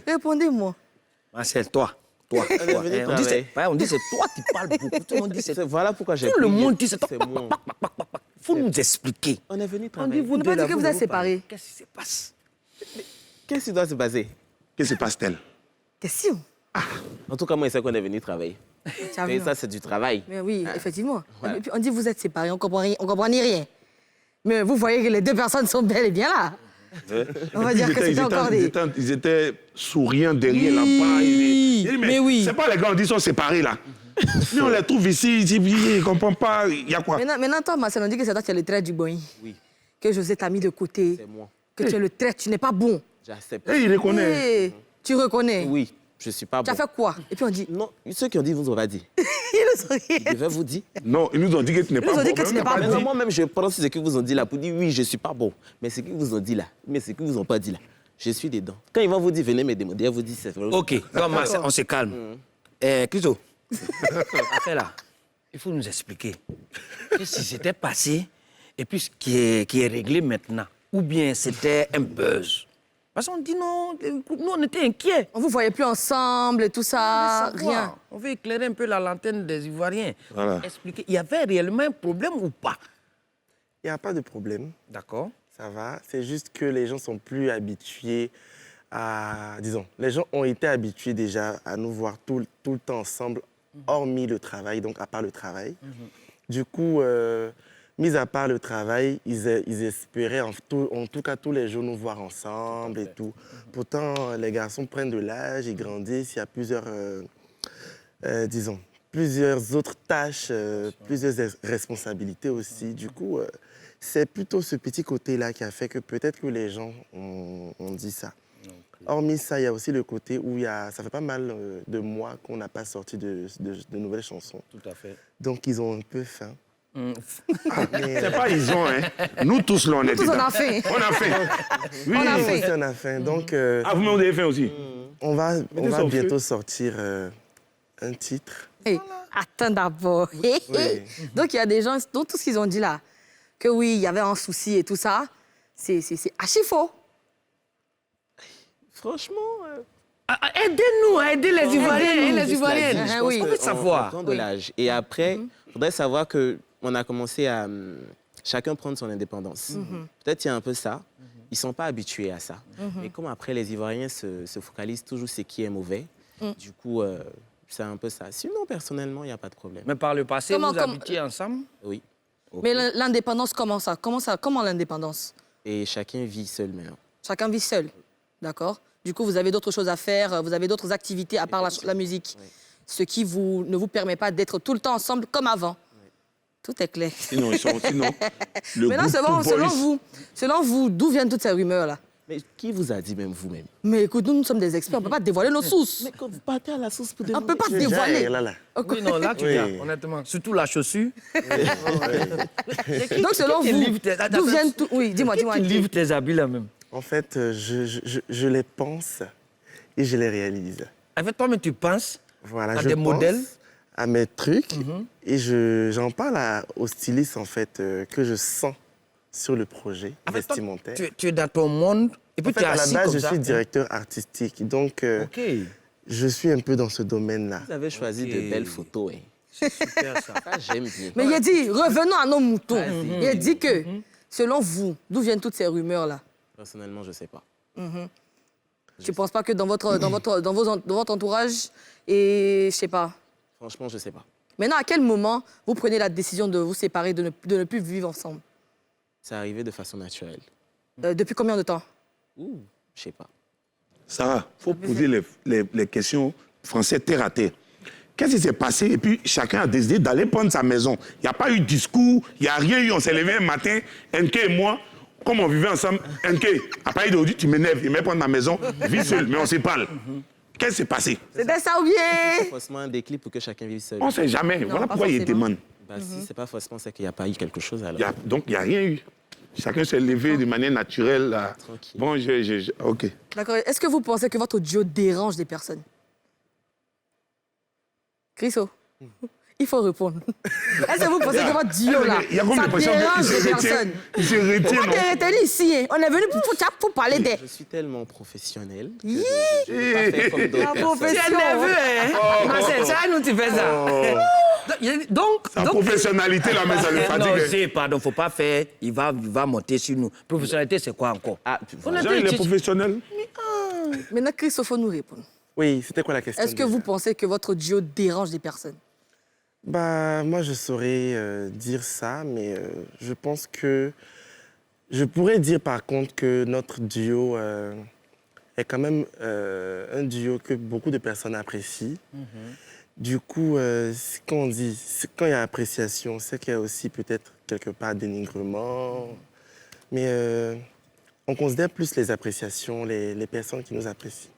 Speaker 3: Répondez-moi.
Speaker 1: Marcel, toi. On dit c'est toi qui parles beaucoup. Tout le monde dit c'est...
Speaker 11: Voilà pourquoi j'ai...
Speaker 1: Tout le monde dit c'est toi.
Speaker 11: moi.
Speaker 1: Faut nous expliquer.
Speaker 11: On est venu
Speaker 3: On
Speaker 11: travailler.
Speaker 3: dit, vous n'avez pas dit que vous êtes séparés.
Speaker 1: Qu'est-ce qui se passe?
Speaker 11: Qu'est-ce qui doit se passer?
Speaker 2: Qu'est-ce qui se passe-t-elle?
Speaker 3: Question.
Speaker 11: En tout cas, moi, je sais qu'on est venu travailler.
Speaker 3: Tu as vu,
Speaker 11: Et
Speaker 3: non?
Speaker 11: ça, c'est du travail.
Speaker 3: Mais oui, effectivement.
Speaker 11: Ouais.
Speaker 3: Et puis on dit vous êtes séparés, on comprend ni rien. Mais vous voyez que les deux personnes sont bel et bien là. On va dire que c'était encore des...
Speaker 2: Ils étaient souriants derrière la paille.
Speaker 3: mais oui.
Speaker 2: C'est pas les gars, on dit ils sont séparés là. Mais on les trouve ici, ils ne comprennent pas, il y a quoi?
Speaker 3: Maintenant, toi, Marcel, on dit que c'est toi qui es le trait du boy.
Speaker 11: Oui.
Speaker 3: Que José t'a mis de côté.
Speaker 11: C'est moi.
Speaker 3: Que tu es le trait, tu n'es pas bon.
Speaker 11: J'accepte.
Speaker 2: Et il reconnaît.
Speaker 3: Eh, tu reconnais.
Speaker 11: Oui, je suis pas
Speaker 3: Tu
Speaker 11: bon.
Speaker 3: as fait quoi? Et puis on dit...
Speaker 11: Non, ceux qui ont dit, vous ont pas dit.
Speaker 3: Ils nous ont dit...
Speaker 11: Je vais vous dire.
Speaker 2: Non, ils nous ont dit que tu n'es pas
Speaker 3: nous
Speaker 2: bon.
Speaker 3: ont dit que tu n'es pas
Speaker 2: Mais on n'a
Speaker 3: bon.
Speaker 2: dit.
Speaker 11: Moi-même, je pense ce qu'ils vous ont dit là pour dire oui, je suis pas bon. Mais ce qu'ils vous ont dit là, mais ce qu'ils vous ont pas dit là, je suis dedans. Quand ils vont vous dire, venez me demander, ils vous disent c'est vrai.
Speaker 1: Ok, donc, Marcel, on se calme. Christo, après là, il faut nous expliquer. Qu'est-ce qui s'était passé et puis ce qui est réglé maintenant? Ou bien c'était un buzz? Parce qu'on dit non, nous on était inquiets.
Speaker 3: On vous voyait plus ensemble et tout ça, rien.
Speaker 1: On veut éclairer un peu la lanterne des Ivoiriens.
Speaker 2: Voilà.
Speaker 1: Expliquer, il y avait réellement un problème ou pas?
Speaker 12: Il n'y a pas de problème.
Speaker 1: D'accord.
Speaker 12: Ça va. C'est juste que les gens sont plus habitués à... Disons, les gens ont été habitués déjà à nous voir tout le temps ensemble, hormis le travail, donc à part le travail. Du coup, mis à part le travail, ils espéraient en tout cas tous les jours nous voir ensemble et tout. Pourtant, les garçons prennent de l'âge, ils grandissent, il y a plusieurs, disons, plusieurs autres tâches, plusieurs responsabilités aussi. Du coup, c'est plutôt ce petit côté-là qui a fait que peut-être que les gens ont dit ça. Hormis ça, il y a aussi le côté où ça fait pas mal de mois qu'on n'a pas sorti de nouvelles chansons.
Speaker 1: Tout à fait.
Speaker 12: Donc, ils ont un peu faim.
Speaker 2: C'est pas ils ont, hein. Nous tous, là, on est
Speaker 3: Tous, on a faim.
Speaker 2: On a faim.
Speaker 12: Oui,
Speaker 3: On a faim.
Speaker 12: on a faim. Donc,
Speaker 2: vous m'avez faim aussi.
Speaker 12: On va
Speaker 2: ça au
Speaker 12: bientôt
Speaker 2: feu.
Speaker 12: sortir un titre.
Speaker 3: Hey, attends d'abord. Donc, il y a des gens, donc tout ce qu'ils ont dit là, que oui, il y avait un souci et tout ça, c'est archi faux.
Speaker 11: Franchement...
Speaker 4: Aidez-nous à aider les Ivoiriens et les Ivoiriennes.
Speaker 11: Je
Speaker 3: Ah,
Speaker 11: pense
Speaker 3: oui.
Speaker 11: qu'on
Speaker 4: On veut savoir.
Speaker 11: prend de l'âge. Et après, il faudrait savoir qu'on a commencé à chacun prendre son indépendance. Peut-être il y a un peu ça. Ils ne sont pas habitués à ça. Mais comme après, les Ivoiriens se focalisent toujours sur ce qui est mauvais, du coup, c'est un peu ça. Sinon, personnellement, il n'y a pas de problème.
Speaker 1: Mais par le passé,
Speaker 3: Comment-
Speaker 1: vous habitiez ensemble?
Speaker 11: Oui.
Speaker 3: Mais l'indépendance, comment ça? Comment l'indépendance?
Speaker 11: Et chacun vit seul maintenant.
Speaker 3: Chacun vit seul, d'accord? Du coup, vous avez d'autres choses à faire, vous avez d'autres activités à part la musique, ce qui ne vous permet pas d'être tout le temps ensemble comme avant. Tout est clair.
Speaker 2: Sinon, le
Speaker 3: Maintenant,
Speaker 2: groupe
Speaker 3: selon vous, d'où viennent toutes ces rumeurs-là?
Speaker 11: Mais qui vous a dit, même vous-même?
Speaker 3: Mais écoute, nous sommes des experts, on ne peut pas dévoiler nos sources.
Speaker 11: Mais quand vous partez à la source pour
Speaker 3: On ne peut pas
Speaker 12: J'ai
Speaker 3: dévoiler.
Speaker 12: déjà, là.
Speaker 1: Oui, non, là, tu
Speaker 12: Oui.
Speaker 1: viens, honnêtement. Surtout la chaussure.
Speaker 3: Donc, selon vous, d'où viennent tout... Oui, dis-moi.
Speaker 1: Tu livres tes habits là même.
Speaker 12: En fait, je les pense et je les réalise.
Speaker 1: En fait, toi-même, tu penses
Speaker 12: Voilà,
Speaker 1: à
Speaker 12: je
Speaker 1: des
Speaker 12: pense
Speaker 1: modèles.
Speaker 12: à mes trucs et j'en parle au styliste, en fait, que je sens sur le projet
Speaker 1: En fait, toi,
Speaker 12: vestimentaire.
Speaker 1: tu es dans ton monde et puis
Speaker 12: En fait,
Speaker 1: tu es
Speaker 12: à la
Speaker 1: assis
Speaker 12: base,
Speaker 1: comme
Speaker 12: je
Speaker 1: ça.
Speaker 12: suis directeur artistique, donc
Speaker 1: OK.
Speaker 12: je suis un peu dans ce domaine-là.
Speaker 11: Vous avez choisi
Speaker 1: Ok.
Speaker 11: de belles photos. Hein.
Speaker 1: C'est super ça.
Speaker 11: Ça, j'aime bien.
Speaker 3: Mais il a dit, revenons à nos moutons. Il a dit que, selon vous, d'où viennent toutes ces rumeurs-là?
Speaker 11: Personnellement, je ne sais pas.
Speaker 3: Tu ne penses pas que dans votre entourage, et je sais pas.
Speaker 11: Franchement, je ne sais pas.
Speaker 3: Maintenant, à quel moment vous prenez la décision de vous séparer, de ne plus vivre ensemble?
Speaker 11: C'est arrivé de façon naturelle.
Speaker 3: Depuis combien de temps?
Speaker 11: Ouh, je sais pas.
Speaker 2: Sarah, il faut poser les questions français terre à terre. Qu'est-ce qui s'est passé? Et puis, chacun a décidé d'aller prendre sa maison. Il n'y a pas eu de discours, il n'y a rien eu. On s'est levé un matin, NK et moi, comme on vivait ensemble, NK, à partir d'aujourd'hui, tu m'énerves, il me prendre ma maison, vis seul, mais on se parle. Qu'est-ce qui s'est passé?
Speaker 3: C'était ça ou bien?
Speaker 11: Forcément un déclic pour que chacun vive seul.
Speaker 2: On ne sait jamais.
Speaker 3: Non,
Speaker 2: Voilà
Speaker 3: pas
Speaker 2: pourquoi il
Speaker 3: forcément.
Speaker 2: demande.
Speaker 11: Bah, si c'est pas forcément, c'est qu'il n'y a pas eu quelque chose alors.
Speaker 2: Donc, il n'y a rien eu. Chacun s'est levé de manière naturelle. Là.
Speaker 11: Tranquille.
Speaker 2: Bon, OK.
Speaker 3: D'accord. Est-ce que vous pensez que votre duo dérange des personnes? Chriso, il faut répondre. Est-ce que vous pensez que votre duo, là,
Speaker 2: Il y a combien
Speaker 3: ça
Speaker 2: de personnes
Speaker 3: dérange
Speaker 2: qui
Speaker 3: des
Speaker 2: se retiennent?
Speaker 3: personnes?
Speaker 2: Ils se retiennent.
Speaker 3: Pourquoi
Speaker 2: non?
Speaker 3: tu es retenu ici? Hein? On est venu pour parler des...
Speaker 11: Je suis tellement professionnel que
Speaker 3: Hi.
Speaker 11: je ne peux pas faire comme d'autres
Speaker 3: La
Speaker 11: personnes.
Speaker 3: profession.
Speaker 4: Tu es nerveux, hein? Marcel, ça, nous, tu fais ça. Donc,
Speaker 2: Sa professionnalité, là, mais ça le
Speaker 1: Non,
Speaker 2: fatigue.
Speaker 1: c'est, pardon, faut pas faire. Il va monter sur nous. Professionnalité, c'est quoi encore?
Speaker 11: Ah, voilà.
Speaker 2: Jean, il est professionnel.
Speaker 3: Maintenant, Chriso, faut nous répondre.
Speaker 12: Oui, c'était quoi la question?
Speaker 3: Est-ce que vous pensez que votre duo dérange des personnes?
Speaker 12: Bah, moi, je saurais dire ça, mais je pense que... Je pourrais dire, par contre, que notre duo est quand même un duo que beaucoup de personnes apprécient. Du coup, quand il y a appréciation, c'est qu'il y a aussi peut-être quelque part dénigrement. Mais on considère plus les appréciations, les personnes qui nous apprécient.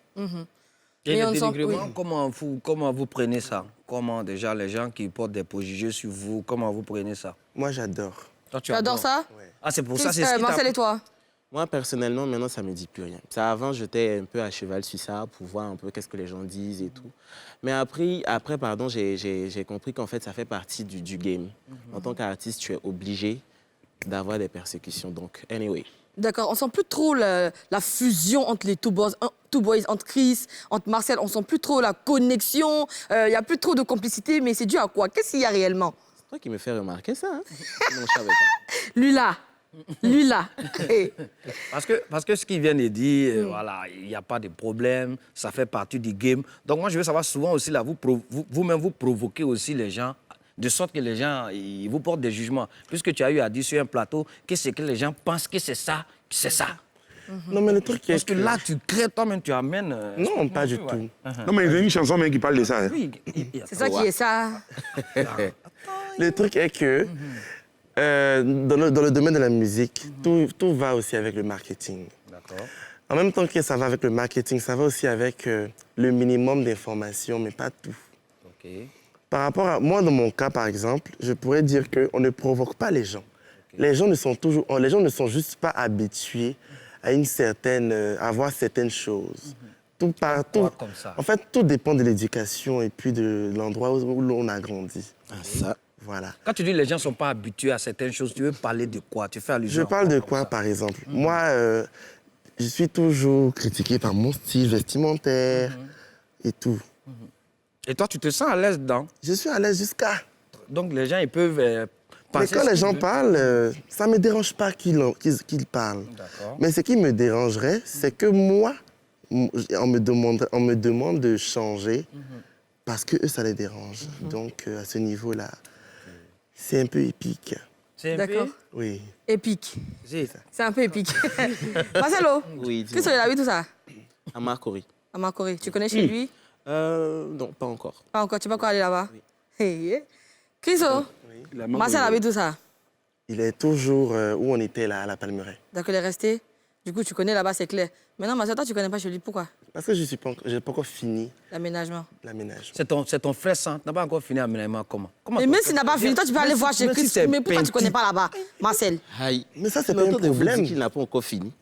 Speaker 1: Et
Speaker 3: Mais on
Speaker 1: le
Speaker 3: sent-
Speaker 1: dénigrement,
Speaker 3: oui.
Speaker 1: comment vous prenez ça? Comment déjà les gens qui portent des préjugés sur vous, comment vous prenez ça?
Speaker 12: Moi, j'adore.
Speaker 1: Toi,
Speaker 3: Tu adores ça?
Speaker 1: Ah, c'est pour ça, c'est ce qui
Speaker 3: Marcel et toi?
Speaker 11: Moi, personnellement, maintenant, ça ne me dit plus rien. Ça, avant, j'étais un peu à cheval sur ça pour voir un peu qu'est-ce que les gens disent et tout. Mais après j'ai compris qu'en fait, ça fait partie du game. En tant qu'artiste, tu es obligé d'avoir des persécutions. Donc, anyway.
Speaker 3: D'accord, on sent plus trop la fusion entre les two boys, entre Chris, entre Marcel. On sent plus trop la connexion. Il n'y a plus trop de complicité, mais c'est dû à quoi? Qu'est-ce qu'il y a réellement?
Speaker 11: C'est toi qui me fais remarquer ça, hein? Non, je savais pas.
Speaker 3: Lui là, Lui là.
Speaker 1: Parce que ce qu'il vient de dire, voilà, il n'y a pas de problème, ça fait partie du game. Donc moi, je veux savoir souvent aussi, là, vous-même, vous provoquez aussi les gens, de sorte que les gens, ils vous portent des jugements. Puisque tu as eu à dire sur un plateau que c'est que les gens pensent que c'est ça, c'est ça.
Speaker 12: Non, mais le truc est
Speaker 1: Parce que là, tu crées toi-même, tu amènes...
Speaker 12: Non, pas du tout.
Speaker 2: Non, mais il y a une chanson même qui parle de ça. Hein.
Speaker 1: Oui,
Speaker 3: C'est ça qui est ça.
Speaker 12: Le truc est que dans le domaine de la musique, tout va aussi avec le marketing.
Speaker 1: D'accord.
Speaker 12: En même temps que ça va avec le marketing, ça va aussi avec le minimum d'informations, mais pas tout.
Speaker 1: OK.
Speaker 12: Par rapport à moi, dans mon cas, par exemple, je pourrais dire qu'on ne provoque pas les gens. Okay. Les gens ne sont juste pas habitués à à voir certaines choses. Tout
Speaker 1: comme ça.
Speaker 12: En fait, tout dépend de l'éducation et puis de l'endroit où l'on a grandi.
Speaker 1: Ah, ça.
Speaker 12: Voilà.
Speaker 1: Quand tu dis les gens ne sont pas habitués à certaines choses, tu veux parler de quoi? Tu fais allusion
Speaker 12: Je parle de quoi, par exemple? Moi, je suis toujours critiqué par mon style vestimentaire et tout.
Speaker 1: Et toi, tu te sens à l'aise dedans?
Speaker 12: Je suis à l'aise jusqu'à...
Speaker 1: Donc, les gens, ils peuvent penser...
Speaker 12: Mais quand les gens parlent, ça ne me dérange pas qu'ils parlent. Mais ce qui me dérangerait, c'est que moi, on me demande de changer parce que eux, ça les dérange. Donc, à ce niveau-là, c'est un peu épique.
Speaker 3: D'accord.
Speaker 12: Oui.
Speaker 3: Épique. C'est un peu épique. Marcelo,
Speaker 11: Oui,
Speaker 3: qu'est-ce qu'il a vu tout ça?
Speaker 11: À Marcory.
Speaker 3: À Marcory. Tu connais chez lui?
Speaker 11: Non, pas encore.
Speaker 3: Pas encore. Tu vas encore aller là-bas? Oui. Hey. Chriso, Marcel a vu tout ça?
Speaker 12: Il est toujours où on était là, à la Palmeraie.
Speaker 3: D'accord, il est resté. Du coup, tu connais là-bas, c'est clair. Maintenant, Marcel, toi, tu connais pas chez lui. Pourquoi?
Speaker 12: Parce que je n'ai pas encore fini.
Speaker 3: L'aménagement.
Speaker 1: C'est ton frère sang. Tu n'as pas encore fini l'aménagement. Comment
Speaker 3: mais même s'il n'a pas fini, toi, tu peux aller voir chez Chris. Mais pourquoi tu ne connais pas là-bas, Marcel?
Speaker 12: Mais ça, c'est pas un problème.
Speaker 11: Il n'a pas encore fini.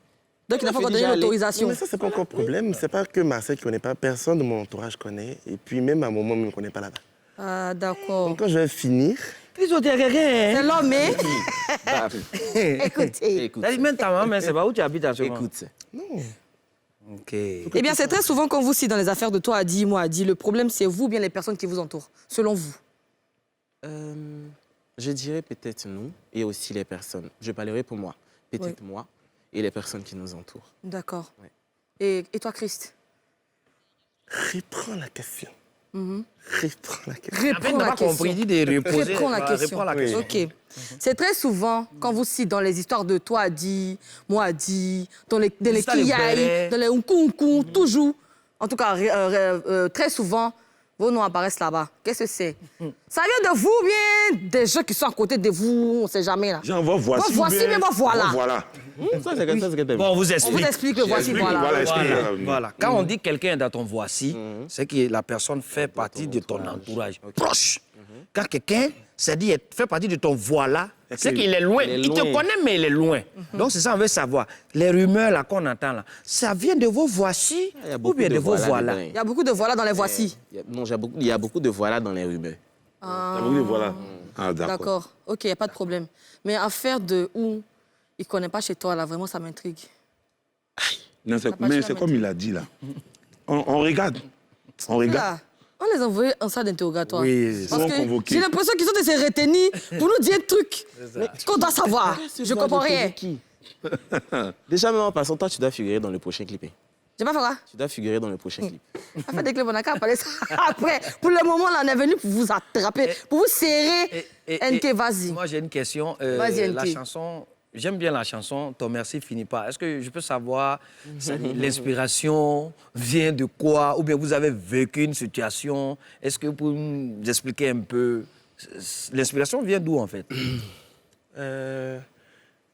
Speaker 3: Donc, il n'a pas encore donné l'autorisation.
Speaker 12: Mais ça, c'est pas encore problème. C'est pas que Marcel ne connaît pas. Personne de mon entourage connaît. Et puis, même à mon moment, il ne me connaît pas là-bas.
Speaker 3: Ah, d'accord.
Speaker 12: Donc, quand je vais finir...
Speaker 3: C'est l'homme, hein? Écoutez.
Speaker 1: Même ta maman, mais c'est pas où tu habites à ce moment.
Speaker 11: Écoute.
Speaker 12: Non.
Speaker 1: OK.
Speaker 3: Eh bien, c'est très souvent qu'on vous cite dans les affaires de toi à dit, moi à dit. Le problème, c'est vous ou bien les personnes qui vous entourent, selon vous?
Speaker 11: Je dirais peut-être nous et aussi les personnes. Je parlerai pour moi. Peut-être moi et les personnes qui nous entourent.
Speaker 3: D'accord.
Speaker 11: Ouais.
Speaker 3: Et toi, Christ?
Speaker 12: Reprends la question.
Speaker 3: Reprends la question. OK. C'est très souvent, quand vous citez dans les histoires de toi a dit, moi a dit, dans les kiaï, dans les unkou, toujours. En tout cas, très souvent, vos noms apparaissent là-bas. Qu'est-ce que c'est? Ça vient de vous ou bien des gens qui sont à côté de vous? On ne sait jamais, là.
Speaker 2: Genre, voici,
Speaker 3: mais moi, voilà.
Speaker 2: Voilà.
Speaker 1: Bon, on vous explique.
Speaker 3: On vous explique le voici, voilà.
Speaker 1: Voilà. Quand on dit quelqu'un est dans ton voici, c'est que la personne fait partie de ton entourage proche. Quand quelqu'un fait partie de ton voilà, c'est qu'il est loin. Il te connaît, mais il est loin. Donc, c'est ça, on veut savoir. Les rumeurs là qu'on entend, là, ça vient de vos voici ou bien de vos voilà?
Speaker 3: Il y a beaucoup de voilà dans les voici.
Speaker 11: Non, il y a beaucoup de voilà dans les rumeurs.
Speaker 2: Il y a beaucoup de voilà. Ah,
Speaker 3: d'accord. OK, il n'y a pas de problème. Mais affaire de où il ne connaît pas chez toi, là, vraiment, ça m'intrigue.
Speaker 2: Non, mais c'est comme il a dit, là. On regarde. On regarde.
Speaker 3: Là, on les a envoyés en salle d'interrogatoire.
Speaker 2: Oui,
Speaker 3: parce que j'ai l'impression qu'ils sont de se retenir pour nous dire un truc qu'on doit savoir. Je comprends rien.
Speaker 11: Déjà, même en passant, toi, tu dois figurer dans le prochain clip.
Speaker 3: J'ai pas fait quoi?
Speaker 11: Tu dois figurer dans le prochain clip.
Speaker 3: En fait, des clips, on a qu'à parler ça après. Pour le moment, là, on est venu pour vous attraper, pour vous serrer. NK, vas-y.
Speaker 1: Moi, j'ai une question.
Speaker 3: Vas-y, NK.
Speaker 1: La chanson... J'aime bien la chanson « Ton merci finit pas ». Est-ce que je peux savoir l'inspiration vient de quoi? Ou bien vous avez vécu une situation? Est-ce que vous pouvez nous expliquer un peu? L'inspiration vient d'où, en fait?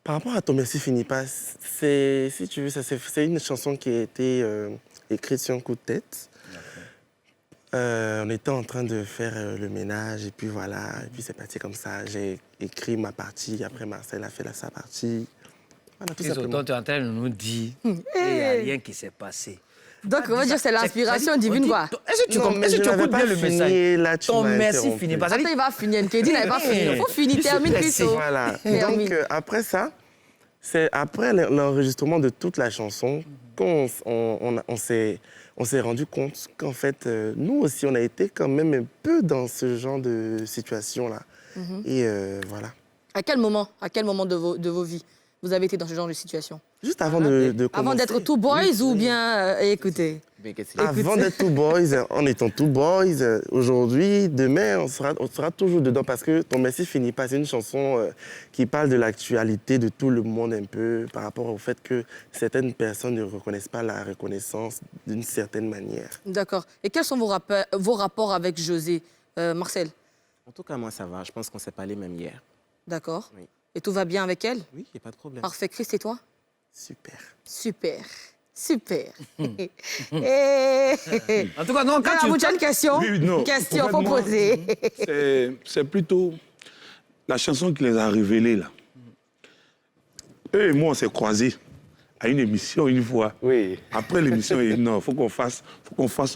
Speaker 12: Par rapport à Ton merci finit pas, si tu veux, c'est une chanson qui a été écrite sur un coup de tête. On était en train de faire le ménage et puis voilà, et puis c'est parti comme ça. J'ai écrit ma partie, après Marcel a fait sa partie. Voilà, tout simplement.
Speaker 1: Tu es en train de nous dire qu'il n'y a rien qui s'est passé.
Speaker 3: Donc, on va dire que c'est l'inspiration divine, quoi.
Speaker 1: Est-ce que tu écoutes bien le message?
Speaker 12: Là,
Speaker 1: Ton merci finit pas.
Speaker 3: Attends, il va finir. Nkedi n'avait pas fini. Il faut finir, termine, Christo.
Speaker 12: Voilà. Donc, après ça, c'est après l'enregistrement de toute la chanson qu'on s'est rendu compte qu'en fait, nous aussi, on a été quand même un peu dans ce genre de situation-là. Et voilà.
Speaker 3: À quel moment de vos vies? vous avez été dans ce genre de situation?
Speaker 12: Juste avant de commencer.
Speaker 3: Avant d'être Two Boys ou bien... écoutez.
Speaker 12: Avant d'être Two Boys, en étant Two Boys, aujourd'hui, demain, on sera toujours dedans parce que Ton Merci finit pas. C'est une chanson qui parle de l'actualité de tout le monde un peu par rapport au fait que certaines personnes ne reconnaissent pas la reconnaissance d'une certaine manière.
Speaker 3: D'accord. Et quels sont vos rapports avec José? Marcel?
Speaker 11: En tout cas, moi, ça va. Je pense qu'on s'est parlé même hier.
Speaker 3: D'accord.
Speaker 11: Oui.
Speaker 3: Et tout va bien avec elle?
Speaker 11: Oui, il n'y a pas de problème.
Speaker 3: Parfait. Christ, et toi?
Speaker 12: Super.
Speaker 3: Super. Super. Et...
Speaker 13: En tout cas, non, quand
Speaker 3: tu... une question?
Speaker 2: Oui, non.
Speaker 3: Question,
Speaker 2: En fait,
Speaker 3: faut
Speaker 2: moi,
Speaker 3: poser.
Speaker 2: C'est plutôt la chanson qui les a révélés, là. Eux et moi, on s'est croisés à une émission une fois.
Speaker 12: Oui.
Speaker 2: Après l'émission, il dit non, faut qu'on fasse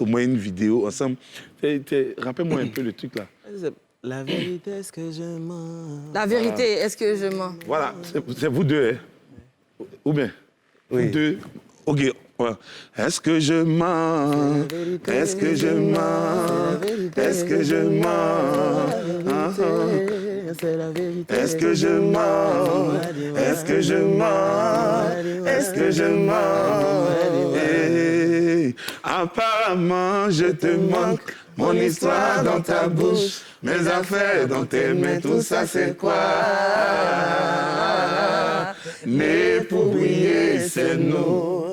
Speaker 2: au moins une vidéo ensemble. Rappelle-moi un peu le truc, là.
Speaker 11: La vérité, est-ce que je mens?
Speaker 3: La vérité, est-ce que je mens?
Speaker 2: Voilà, c'est vous deux, hein? Ou bien?
Speaker 12: Oui.
Speaker 2: Vous deux. OK. Ouais. Est-ce que je mens? Est-ce que je mens? Est-ce que je mens?
Speaker 11: C'est la vérité.
Speaker 2: Est-ce que je mens? Est-ce que je mens? Est-ce que je mens? Hey, apparemment, je te manque. Mon histoire dans ta bouche, mes affaires dans tes mains, tout ça c'est quoi? Mais pour briller, c'est nous.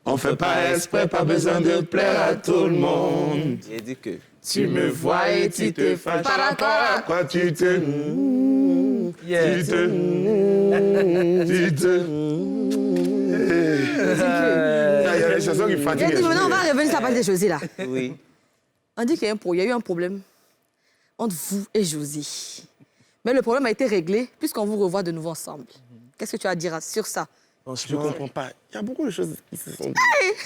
Speaker 2: On fait pas exprès, pas besoin de plaire à tout le monde.
Speaker 11: J'ai dit que
Speaker 2: tu me vois et tu te fâches. Par rapport à quoi tu te...
Speaker 13: Yes.
Speaker 2: Tu te... Il y a des chansons qui fatiguent.
Speaker 3: Maintenant, on va revenir sur la partie de José, là.
Speaker 11: oui.
Speaker 3: On dit qu'il y a eu un problème entre vous et José. Mais le problème a été réglé puisqu'on vous revoit de nouveau ensemble. Qu'est-ce que tu as à dire sur ça?
Speaker 12: Je ne comprends pas. Il y a beaucoup de choses qui se sont dites.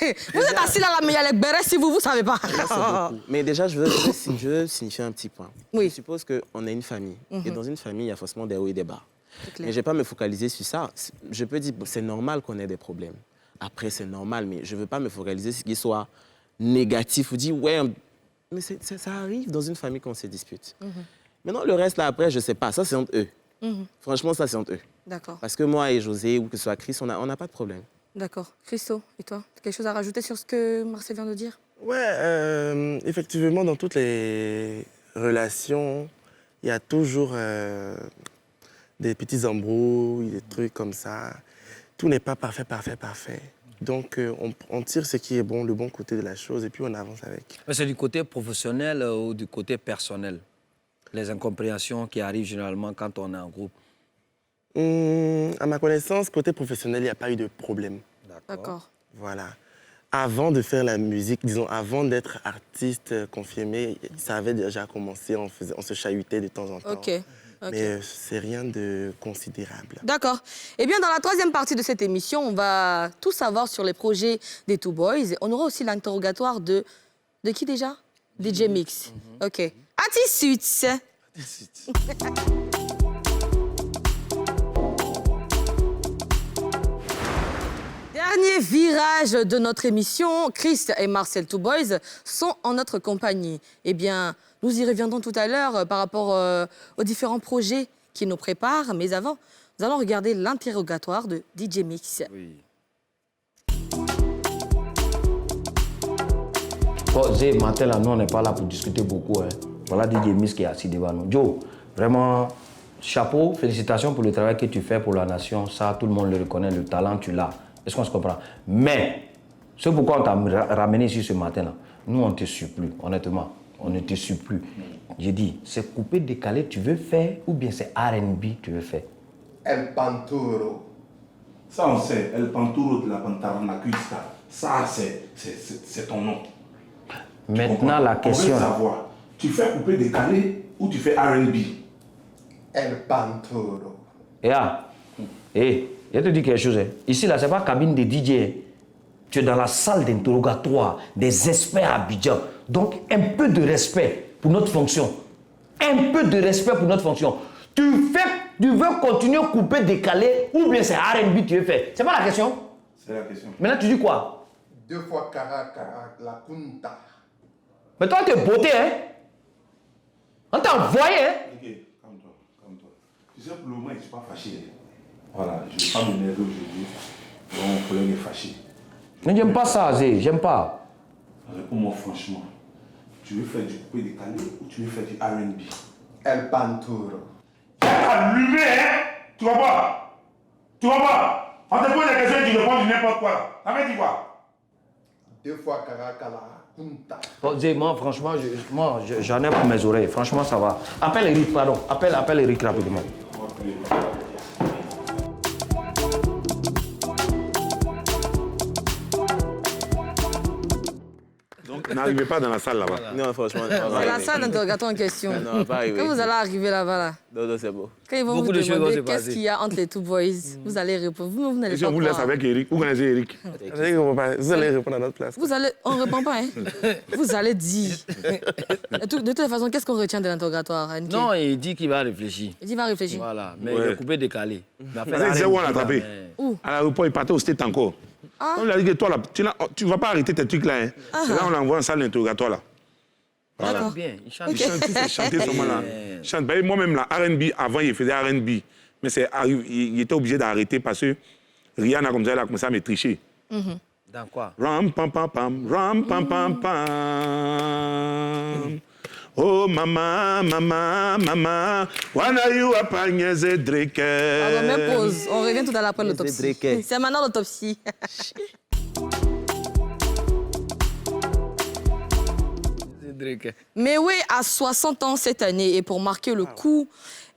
Speaker 3: Hey, vous êtes assis là, mais il y a les bérets si vous ne savez pas.
Speaker 11: Mais déjà, je veux signifier un petit point.
Speaker 3: Oui.
Speaker 11: Je suppose qu'on est une famille. Et dans une famille, il y a forcément des hauts et des bas.
Speaker 3: Clair.
Speaker 11: Mais je ne vais pas me focaliser sur ça. Je peux dire c'est normal qu'on ait des problèmes. Après, c'est normal, mais je ne veux pas me focaliser sur ce qui soit négatif ou dire, ouais, mais ça arrive dans une famille qu'on se dispute. Maintenant, le reste, là, après, je ne sais pas. Ça, c'est entre eux. Franchement, ça, c'est entre eux.
Speaker 3: D'accord.
Speaker 11: Parce que moi et José, ou que ce soit Chris, on n'a pas de problème.
Speaker 3: D'accord. Christo, et toi? Quelque chose à rajouter sur ce que Marcel vient de dire?
Speaker 12: Ouais, effectivement, dans toutes les relations, il y a toujours des petits embrouilles, des trucs comme ça. Tout n'est pas parfait. Donc, on tire ce qui est bon, le bon côté de la chose, et puis on avance avec.
Speaker 13: C'est du côté professionnel ou du côté personnel? Les incompréhensions qui arrivent généralement quand on est en groupe.
Speaker 12: À ma connaissance, côté professionnel, il n'y a pas eu de problème.
Speaker 3: D'accord.
Speaker 12: Voilà. Avant de faire la musique, disons, avant d'être artiste confirmé, ça avait déjà commencé, on se chahutait de temps en temps.
Speaker 3: OK.
Speaker 12: Mais c'est rien de considérable.
Speaker 3: D'accord. Eh bien, dans la troisième partie de cette émission, on va tout savoir sur les projets des Two Boys. On aura aussi l'interrogatoire de qui déjà? DJ Mix. OK. À tout de suite. Dernier virage de notre émission, Chris et Marcel Two Boys sont en notre compagnie. Eh bien, nous y reviendrons tout à l'heure par rapport aux différents projets qui nous préparent. Mais avant, nous allons regarder l'interrogatoire de DJ Mix.
Speaker 1: Oui. Bon, Zé, matin, là, nous, on n'est pas là pour discuter beaucoup. Hein. Voilà DJ Mix qui est assis devant nous. Joe, vraiment, chapeau, félicitations pour le travail que tu fais pour la nation. Ça, tout le monde le reconnaît, le talent, tu l'as. Est-ce qu'on se comprend? Mais, ce pourquoi on t'a ramené ici ce matin-là, nous, on ne te suit plus, honnêtement. On ne te suit plus. J'ai dit, c'est coupé, décalé, tu veux faire, ou bien c'est R&B, tu veux faire?
Speaker 5: El Panturo.
Speaker 2: Ça, on sait. El Panturo de la Pantaranacuista. Ça, c'est ton nom.
Speaker 1: Maintenant, la question...
Speaker 2: On veut savoir, tu fais coupé, décalé, ou tu fais R&B?
Speaker 5: El Panturo.
Speaker 1: Je te dis quelque chose. Hein. Ici, là, ce n'est pas cabine de DJ. Tu es dans la salle d'interrogatoire des experts à Abidjan. Donc, un peu de respect pour notre fonction. Un peu de respect pour notre fonction. Tu veux continuer à couper, décaler, ou bien c'est R&B tu veux faire? C'est pas la question?
Speaker 2: C'est la question.
Speaker 1: Maintenant, tu dis quoi?
Speaker 5: 2 fois Cara, la Kunta.
Speaker 1: Mais toi, tu es beauté, hein? On t'a envoyé, hein?
Speaker 2: Ok, calme-toi. Tu sais, pour le moment, je ne suis pas fâché. Voilà, je ne vais pas m'énerver aujourd'hui. Bon, mon collègue est fâché.
Speaker 1: Mais j'aime pas ça, Zé, j'aime pas.
Speaker 2: Réponds-moi franchement. Tu veux faire du coupé décalé ou tu veux faire du R&B?
Speaker 14: El Panturo.
Speaker 2: Allumé, hein? Tu vois pas? Tu vois pas? On te pose des questions et tu réponds du n'importe quoi là. Ça veut dire quoi?
Speaker 14: 2 fois Karakala. Punta.
Speaker 1: Bon, Zé, moi, franchement, j'en ai pour mes oreilles. Franchement, ça va. Appelle Eric, pardon. Appelle Eric rapidement.
Speaker 2: N'arrivez pas dans la salle là-bas.
Speaker 11: Non, franchement.
Speaker 3: C'est la salle d'interrogatoire en question.
Speaker 11: Non, pas arriver.
Speaker 3: Quand vous allez arriver là-bas, là,
Speaker 11: Non, c'est beau.
Speaker 3: quand ils vont
Speaker 13: Beaucoup
Speaker 3: vous
Speaker 13: de choses vont
Speaker 3: demander
Speaker 13: se
Speaker 3: qu'est-ce
Speaker 13: passer.
Speaker 3: qu'il y a entre les Two Boys, vous allez répondre. Vous n'allez
Speaker 2: Si
Speaker 3: pas
Speaker 2: on vous laisse
Speaker 3: croire.
Speaker 2: avec Eric, vous connaissez Eric?
Speaker 12: Vous allez répondre à notre place.
Speaker 3: On ne répond pas, hein. Vous allez dire. De toute façon, qu'est-ce qu'on retient de l'interrogatoire, Anki?
Speaker 13: Non, il dit qu'il va réfléchir.
Speaker 3: Il dit, va réfléchir.
Speaker 13: Voilà, mais
Speaker 2: Ouais.
Speaker 13: il est coupé décalé.
Speaker 2: C'est zéro à l'attraper.
Speaker 3: Où?
Speaker 2: À l'aéroport, il partait au state encore.
Speaker 3: Ah.
Speaker 2: On lui a dit que toi, là, tu ne vas pas arrêter tes trucs là. Hein. C'est là on l'envoie en salle d'interrogatoire là. Voilà.
Speaker 3: D'accord.
Speaker 13: Bien, il chante.
Speaker 2: Il chante, il fait chanter ce moment-là. Il chante. Ben, moi-même, là, R&B, avant, il faisait R&B. Mais il était obligé d'arrêter parce que Rihanna, comme ça, elle a commencé à me tricher.
Speaker 13: Dans quoi?
Speaker 2: Ram, pam, pam, pam, ram, pam, pam, pam. Oh, maman, maman, maman, wanna you apagner Drake.
Speaker 3: Alors, même pause. On revient tout à l'heure après l'autopsie. C'est maintenant l'autopsie. Mewé a 60 ans cette année et pour marquer le coup,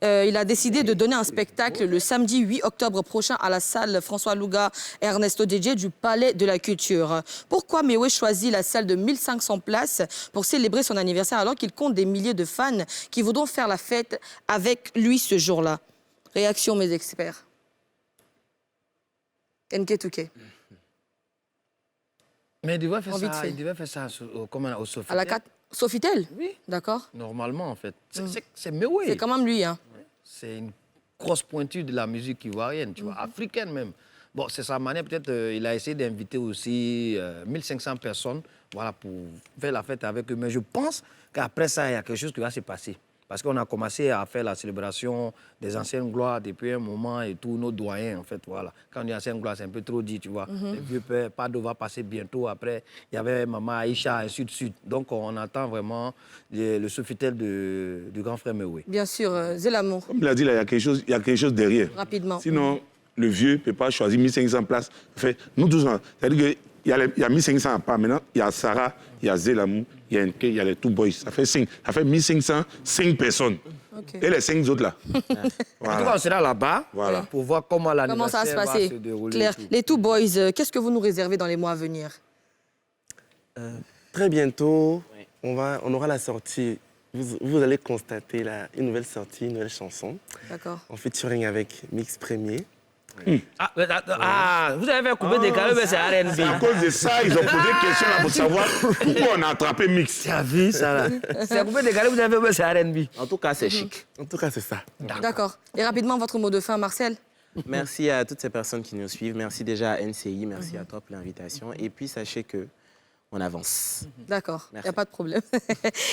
Speaker 3: il a décidé de donner un spectacle le samedi 8 octobre prochain à la salle François Louga Ernesto DJ du Palais de la Culture. Pourquoi Mewé choisit la salle de 1500 places pour célébrer son anniversaire alors qu'il compte des milliers de fans qui voudront faire la fête avec lui ce jour-là? Réaction, mes experts. NK2K.
Speaker 13: Mais il devrait faire
Speaker 3: Vite
Speaker 13: ça,
Speaker 3: fait.
Speaker 13: il devrait faire ça au Sofitel.
Speaker 3: À la 4... Sofitel?
Speaker 13: Oui.
Speaker 3: D'accord.
Speaker 13: Normalement, en fait. C'est Mewé.
Speaker 3: C'est quand même lui, hein.
Speaker 13: C'est une grosse pointure de la musique ivoirienne, tu vois, africaine même. Bon, c'est sa manière, peut-être, il a essayé d'inviter aussi 1500 personnes, voilà, pour faire la fête avec eux. Mais je pense qu'après ça, il y a quelque chose qui va se passer. Parce qu'on a commencé à faire la célébration des anciennes gloires depuis un moment et tous nos doyens, en fait, voilà. Quand on dit anciennes gloires, c'est un peu trop dit, tu vois. Les vieux pères, Pado va passer bientôt. Après, il y avait Maman Aïcha, ainsi de suite. Donc, on attend vraiment le Sofitel du grand frère Mewé.
Speaker 3: Bien sûr, Zélamour.
Speaker 2: Comme il a dit, là, il y a quelque chose derrière.
Speaker 3: Rapidement.
Speaker 2: Sinon, le vieux ne peut pas choisir 1500 places. Fait, nous tous, c'est-à-dire qu'il y a 1500 à part. Maintenant, il y a Sarah, il y a Zélamour, il y a NK, il y a les Two Boys. Ça fait 5. Ça fait 1500, 5 personnes.
Speaker 3: Okay.
Speaker 2: Et les 5 autres là.
Speaker 13: En tout cas, on sera là-bas pour voir comment l'anniversaire
Speaker 3: ça va se passer.
Speaker 13: dérouler.
Speaker 3: Claire, les Two Boys, qu'est-ce que vous nous réservez dans les mois à venir?
Speaker 12: Très bientôt, on aura la sortie. Vous allez constater une nouvelle sortie, une nouvelle chanson.
Speaker 3: D'accord.
Speaker 12: En featuring avec Mix Premier.
Speaker 13: Vous avez fait couper des carrés, mais c'est R&B.
Speaker 2: C'est à cause de ça, ils ont posé des questions là pour savoir pourquoi on a attrapé Mix.
Speaker 13: Tu as vu ça là? C'est à couper des carrés, vous avez fait, mais c'est R&B.
Speaker 11: En tout cas, c'est chic.
Speaker 12: En tout cas, c'est ça.
Speaker 3: D'accord. Et rapidement, votre mot de fin, Marcel?
Speaker 11: Merci à toutes ces personnes qui nous suivent. Merci déjà à NCI. Merci à toi pour l'invitation. Et puis, sachez que on avance.
Speaker 3: D'accord, il n'y a pas de problème.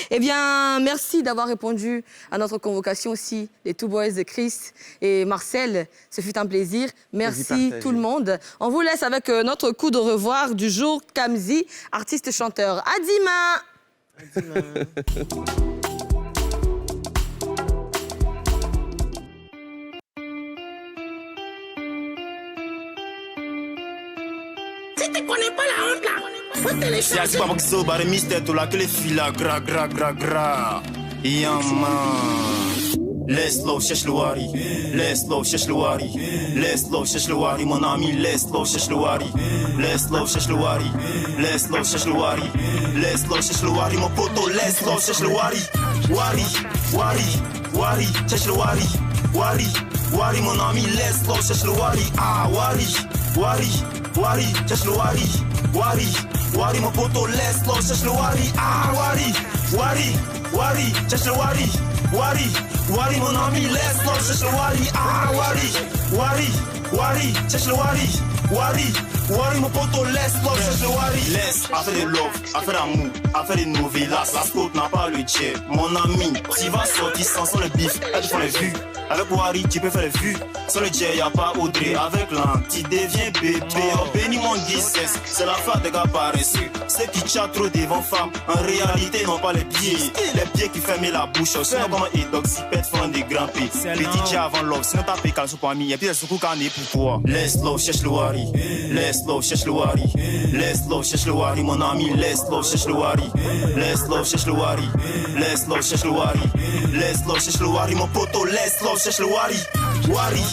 Speaker 3: Eh bien, merci d'avoir répondu à notre convocation aussi, les Two Boys de Chris et Marcel. Ce fut un plaisir. Merci tout le monde. On vous laisse avec notre coup de revoir du jour, Kamzi, artiste-chanteur. Adima!
Speaker 15: Si tu connais pas la honte là, faut télécharger.
Speaker 16: Si tu pas que bare mystère tout là que les filles là gra gra gra gra. Yama. Laisse-le, cherche le wari. Laisse-le, cherche le wari. Laisse-le, cherche le wari, mon ami. Laisse-le, cherche le wari. Laisse-le, cherche le wari. Laisse-le, cherche le wari. Laisse-le, cherche le wari, mon poteau. Laisse-le, cherche le wari. Wari, wari, wari, cherche le wari. Wari, wari, mon ami. Laisse-le, cherche le wari. Ah, wari, wari, wari, cherche le wari. Wari, wari, mon poteau. Laisse-le, cherche le wari. Ah, wari, wari, wari, cherche le wari. Wari, wari, mon ami, laisse-le, cherche le wari. Ah, wari, wari, wari, cherche le wari. Wari mon poteau, laisse love, cherche le Wari. Laisse, affaire de love, affaire d'amour, affaire de novelas. La sport n'a pas le jet, mon ami. Tu vas sortir sans le bif, elles font les vues. Avec Wari, tu peux faire les vues. Sans le jet, y'a pas Audrey. Avec l'an, tu deviens bébé. Oh, béni mon guissesse, c'est la fin des gars paresseux. Ceux qui chattent trop devant femmes, en réalité n'ont pas les pieds. Les pieds qui ferment la bouche. Sinon, comment Edoxipète font des grands pieds. Petit jet avant love, sinon t'as payé calme pour ami. Et puis c'est surtout quand on est pour toi. Laisse love, cherche le Wari. Laisse love, cherche le Wari. Laisse love, cherche le Wari, mon ami. Laisse love, cherche le Wari. Laisse love, cherche le Wari. Laisse love, cherche le Wari. Laisse love, cherche le Wari, mon poteau. Laisse love, cherche le Wari. Wari,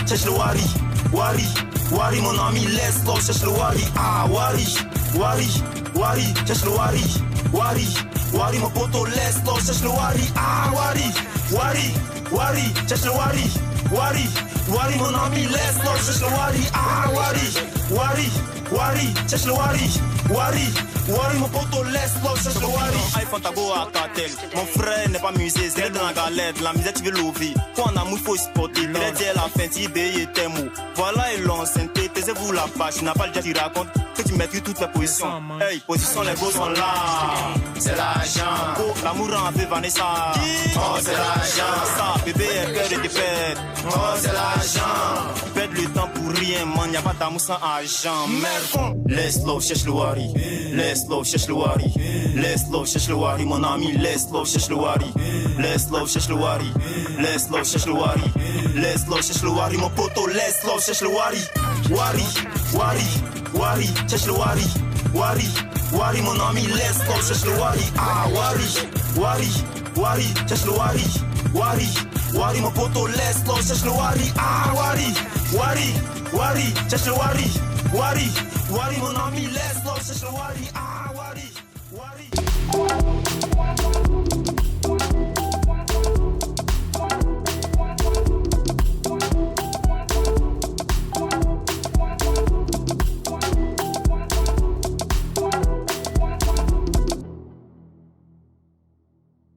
Speaker 16: cherche le Wari. Wari, mon ami. Laisse love, cherche le Wari. Ah, Wari, cherche le Wari. Wari, mon poteau. Laisse love, cherche le Wari. Ah, Wari, cherche le Wari. Wari, mon ami, laisse love, cherche le Wari. Ah, Wari, cherche le Wari. Wari, mon poteau, laisse love, cherche le Wari. iPhone Tago à cartel. Mon frère n'est pas musée, c'est dans la galette. La misère, tu veux l'ouvrir. Quand on a mou, faut supporter. Il est dit à la fin, tu payes tes mots. Voilà, et l'enceinte, taisez-vous la page. Tu n'as pas le dire, tu racontes que tu maîtrises toutes les positions. Hey, position, les beaux sont là. C'est l'argent. Oh, l'amour en veut Vanessa. Oh, c'est l'argent. Ça, bébé est peur de tes pères. Oh, c'est l'argent. Perdre le temps pour rien, man. Y'a pas d'amour sans argent. Merde. Laisse love, cherche le Wari. Laisse love, cherche le Wari. Laisse love, cherche le Wari, mon ami. Laisse love, cherche le Wari. Laisse love, cherche le Wari. Laisse love, cherche le Wari. Laisse love, cherche le Wari, mon poteau. Laisse love, cherche le Wari. Wari, cherche le Wari. Wari, mon ami. Laisse love, cherche le Wari. Ah, Wari, cherche le Wari. Wari, mon poteau. Laisse love, cherche le Wari. Ah, Wari, cherche le Wari. Wari, mon ami. Laisse love, cherche le Wari. Ah, Wari.